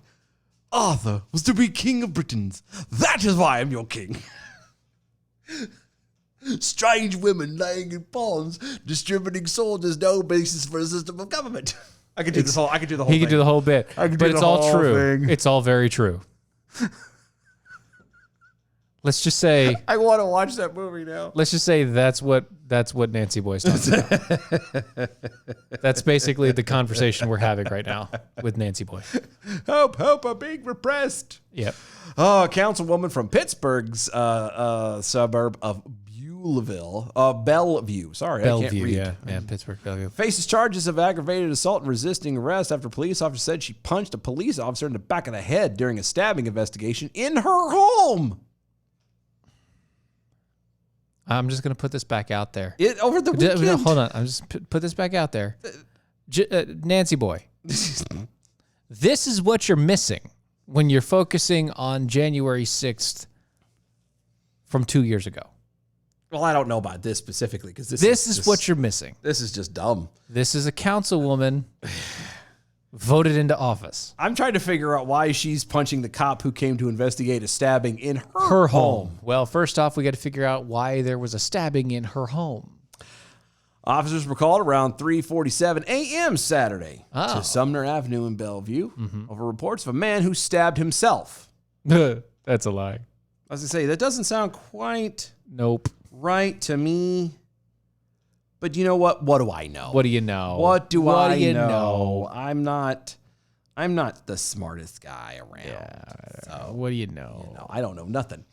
Arthur, was to be king of Britons. That is why I'm your king. Strange women laying in ponds, distributing swords is no basis for a system of government. I could do this whole. I could do the whole. he thing. could do the whole bit, I could but do it's the all whole true. thing. It's all very true. Let's just say I want to watch that movie now. that's what Nancy Boy's talking about. That's basically the conversation we're having right now with Nancy Boy. Help! I'm being repressed. Yep. Oh, a councilwoman from Pittsburgh's suburb of Bellevue. Sorry, I can't Bellevue, read. yeah, Pittsburgh, Bellevue. Faces charges of aggravated assault and resisting arrest after police officer said she punched a police officer in the back of the head during a stabbing investigation in her home. I'm just gonna put this back out there. Over the weekend. No, hold on. I'm just put this back out there. Nancy Boy, this is what you're missing when you're focusing on January 6th from 2 years ago. Well, I don't know about this specifically because This is what you're missing. This is just dumb. This is a councilwoman voted into office. I'm trying to figure out why she's punching the cop who came to investigate a stabbing in Her home. Well, first off, we got to figure out why there was a stabbing in her home. Officers were called around 3:47 a.m. Saturday Oh. to Sumner Avenue in Bellevue over reports of a man who stabbed himself. That's a lie. I was going to say, that doesn't sound quite Nope. right to me. But you know what? What do I know? What do you know? What do I you know? I'm not the smartest guy around. Yeah. What do you know? No, I don't know nothing.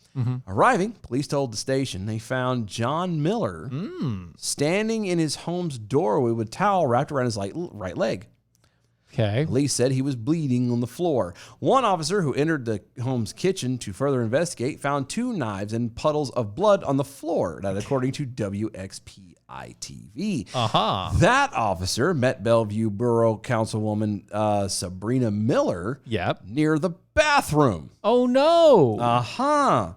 Arriving, police told the station they found John Miller standing in his home's doorway with a towel wrapped around his right leg. Okay. Police said he was bleeding on the floor. One officer who entered the home's kitchen to further investigate found 2 knives and puddles of blood on the floor. That, according to WXPI-TV. That officer met Bellevue Borough Councilwoman Sabrina Miller Yep. near the bathroom. Oh, no.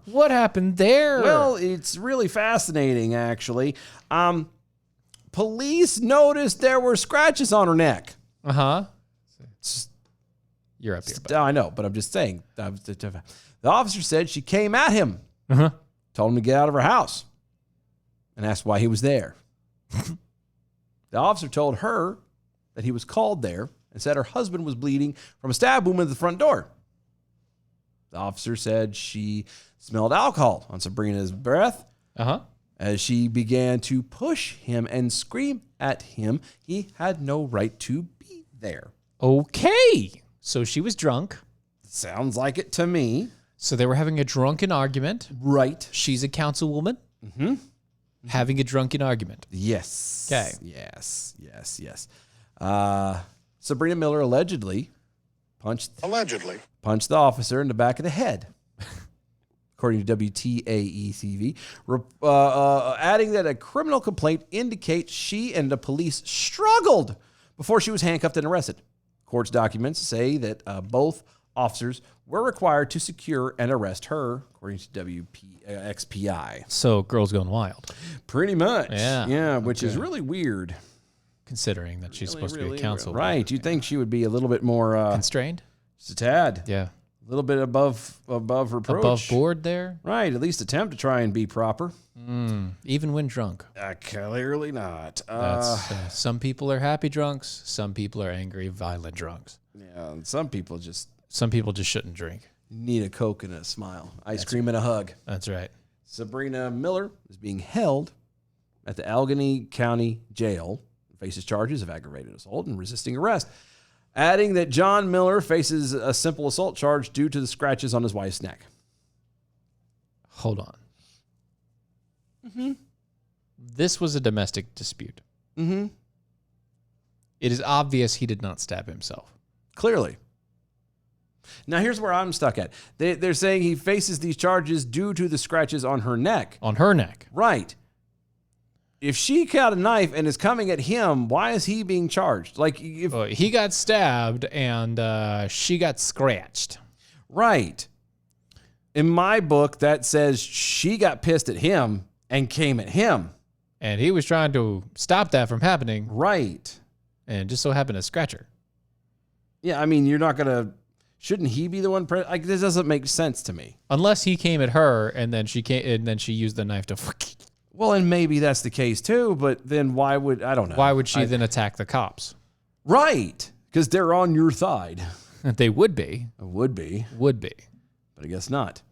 What happened there? Well, it's really fascinating, actually. Police noticed there were scratches on her neck. You're up here. I know, but I'm just saying. The officer said she came at him, told him to get out of her house, and asked why he was there. The officer told her that he was called there and said her husband was bleeding from a stab wound at the front door. The officer said she smelled alcohol on Sabrina's breath. As she began to push him and scream at him, he had no right to be there. Okay. So she was drunk. Sounds like it to me. So they were having a drunken argument. Right. She's a councilwoman. Having a drunken argument. Yes. Okay. Yes. Sabrina Miller allegedly punched the officer in the back of the head. According to WTAE-TV, adding that a criminal complaint indicates she and the police struggled before she was handcuffed and arrested. Court's documents say that both officers were required to secure and arrest her, according to WXPI. So girl's going wild. Pretty much. Yeah. Which is really weird. Considering that she's supposed to be a council. Right. You'd think she would be a little bit more... constrained? Just a tad. Yeah. A little bit above reproach. Above board there? Right. At least attempt to try and be proper. Even when drunk. Clearly not. Some people are happy drunks. Some people are angry, violent drunks. Yeah. And some people just shouldn't drink. Need a Coke and a smile. Ice cream and a hug. That's right. Sabrina Miller is being held at the Allegheny County Jail. Faces charges of aggravated assault and resisting arrest. Adding that John Miller faces a simple assault charge due to the scratches on his wife's neck. Hold on. This was a domestic dispute. It is obvious he did not stab himself. Clearly. Now, here's where I'm stuck at. They're saying he faces these charges due to the scratches on her neck. On her neck. Right. If she got a knife and is coming at him, why is he being charged? Like, he got stabbed and she got scratched. Right. In my book, that says she got pissed at him and came at him. And he was trying to stop that from happening. Right. And just so happened to scratch her. Yeah, I mean, you're not going to... Shouldn't he be the one? Like, this doesn't make sense to me. Unless he came at her and then she used the knife to... Well, and maybe that's the case too, but then why would... I don't know. Why would she then attack the cops? Right. Because they're on your side. They would be. Would be. Would be. But I guess not.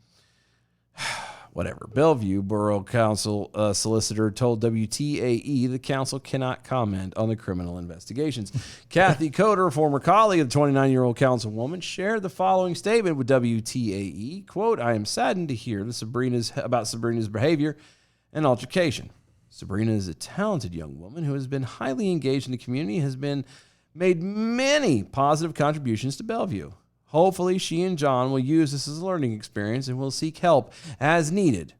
Whatever. Bellevue Borough Council solicitor told WTAE the council cannot comment on the criminal investigations. Kathy Coder, former colleague of the 29-year-old councilwoman, shared the following statement with WTAE. Quote, I am saddened to hear about Sabrina's behavior and altercation. Sabrina is a talented young woman who has been highly engaged in the community, has made many positive contributions to Bellevue. Hopefully, she and John will use this as a learning experience and will seek help as needed.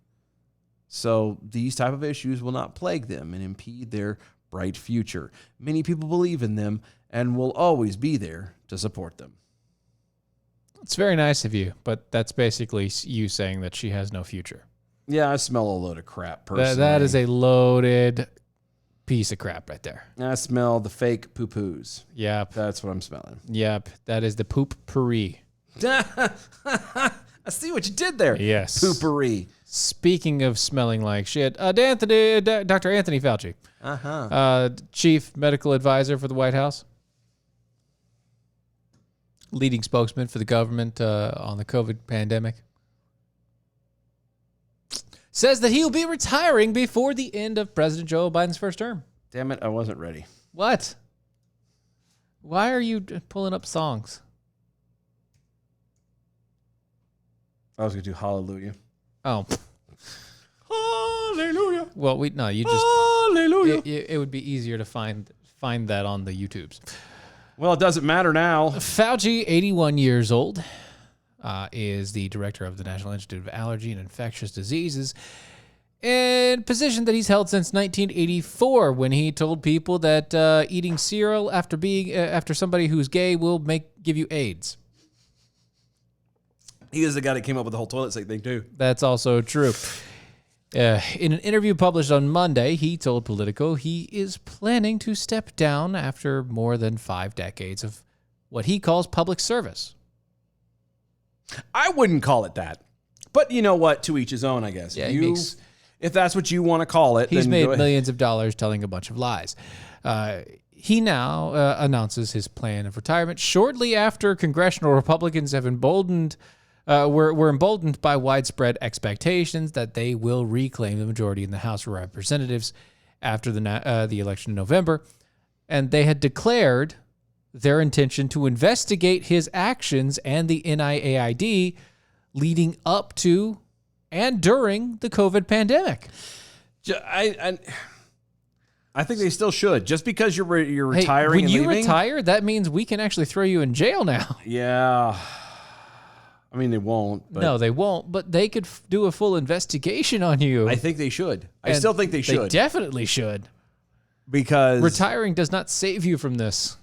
So these type of issues will not plague them and impede their bright future. Many people believe in them and will always be there to support them. It's very nice of you, but that's basically you saying that she has no future. Yeah, I smell a load of crap, personally. That is a loaded piece of crap right there. I smell the fake poo-poos. Yep. That's what I'm smelling. Yep. That is the poop-pourri. I see what you did there. Yes. Poopery. Speaking of smelling like shit, Dr. Anthony Fauci, chief medical advisor for the White House, leading spokesman for the government on the COVID pandemic, says that he will be retiring before the end of President Joe Biden's first term. Damn it, I wasn't ready. What? Why are you pulling up songs? I was going to do Hallelujah. Oh. Hallelujah. Well, you just... Hallelujah. It would be easier to find that on the YouTubes. Well, it doesn't matter now. Fauci, 81 years old, is the director of the National Institute of Allergy and Infectious Diseases, a position that he's held since 1984, when he told people that eating cereal after somebody who's gay will give you AIDS. He is the guy that came up with the whole toilet seat thing, too. That's also true. In an interview published on Monday, he told Politico he is planning to step down after more than 5 decades of what he calls public service. I wouldn't call it that. But you know what? To each his own, I guess. Yeah, if that's what you want to call it, he's then made go ahead. millions of dollars telling a bunch of lies. He now announces his plan of retirement shortly after congressional Republicans have were emboldened by widespread expectations that they will reclaim the majority in the House of Representatives after the election in November. And they had declared their intention to investigate his actions and the NIAID leading up to and during the COVID pandemic. I think they still should. Just because you're retiring when and you leaving, retire, that means we can actually throw you in jail now. Yeah. I mean, they won't. But No, they won't, but they could do a full investigation on you. I think they should. I And still think they should. They definitely should. Because Retiring does not save you from this.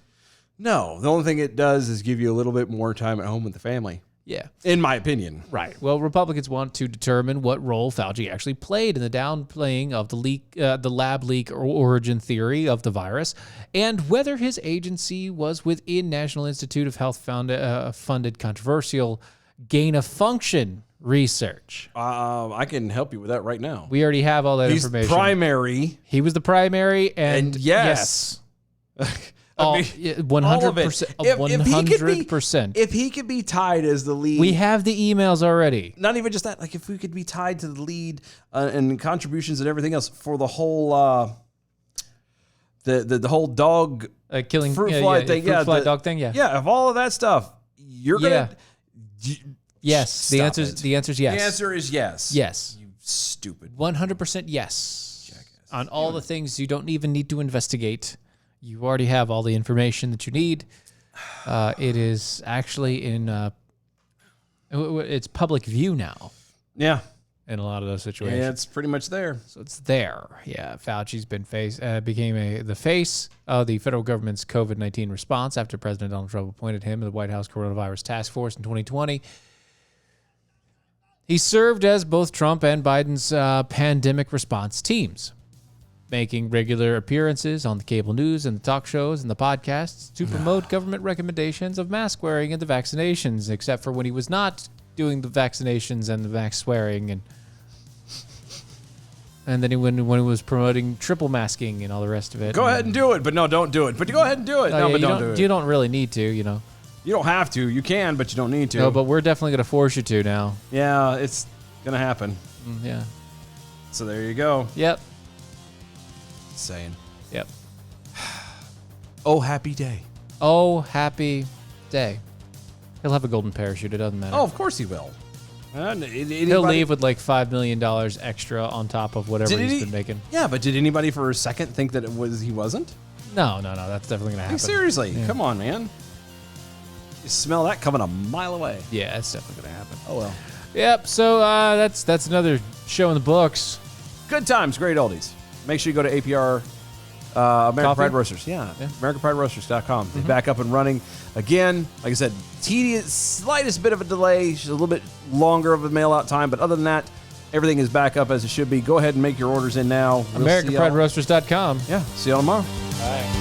no, the only thing it does is give you a little bit more time at home with the family. Yeah. In my opinion. Right. Well, Republicans want to determine what role Fauci actually played in the downplaying of the lab leak or origin theory of the virus, and whether his agency was within National Institute of Health funded controversial gain of function research. I can help you with that right now. We already have all that He's information. primary. He was the primary, and yes. All, I mean, 100%. If he could be tied as the lead, We have the emails already. not even just that. Like if we could be tied to the lead and contributions and everything else for the whole the whole dog Killing fruit fly thing, fruit fly the- dog thing, yeah. Of all of that stuff, you're gonna. Yes. The Stop answer it. is yes. The answer is yes. Yes. You stupid. 100% yes. On all the things you don't even need to investigate. You already have all the information that you need. It is actually it's public view now Yeah. in a lot of those situations. Yeah, it's pretty much there. So it's there. Yeah, Fauci's been became the face of the federal government's COVID-19 response after President Donald Trump appointed him to the White House Coronavirus Task Force in 2020. He served as both Trump and Biden's pandemic response teams, making regular appearances on the cable news and the talk shows and the podcasts to promote government recommendations of mask wearing and the vaccinations, except for when he was not doing the vaccinations and the vax wearing and then when he was promoting triple masking and all the rest of it. Go ahead and do it, but no, don't do it. But go ahead and do it. No, but don't do it. You don't really need to, you know. You don't have to. You can, but you don't need to. No, but we're definitely going to force you to now. Yeah, it's gonna happen. Yeah. So there you go. Yep. Saying. Yep. Oh, happy day. Oh, happy day. He'll have a golden parachute. It doesn't matter. Oh, of course he will. He'll leave with like $5 million extra on top of whatever he's been making. Yeah, but did anybody for a second think that he wasn't? No. That's definitely going to happen. Seriously, Yeah. come on, man. You smell that coming a mile away. Yeah, it's definitely going to happen. Oh, well. Yep. So that's another show in the books. Good times, great oldies. Make sure you go to APR, American Coffee? Pride Roasters. Yeah, AmericanPrideRoasters.com. They're back up and running again. Like I said, slightest bit of a delay, just a little bit longer of a mail out time. But other than that, everything is back up as it should be. Go ahead and make your orders in now. We'll see y'all- AmericanPrideRoasters.com. Yeah, see y'all tomorrow. All right.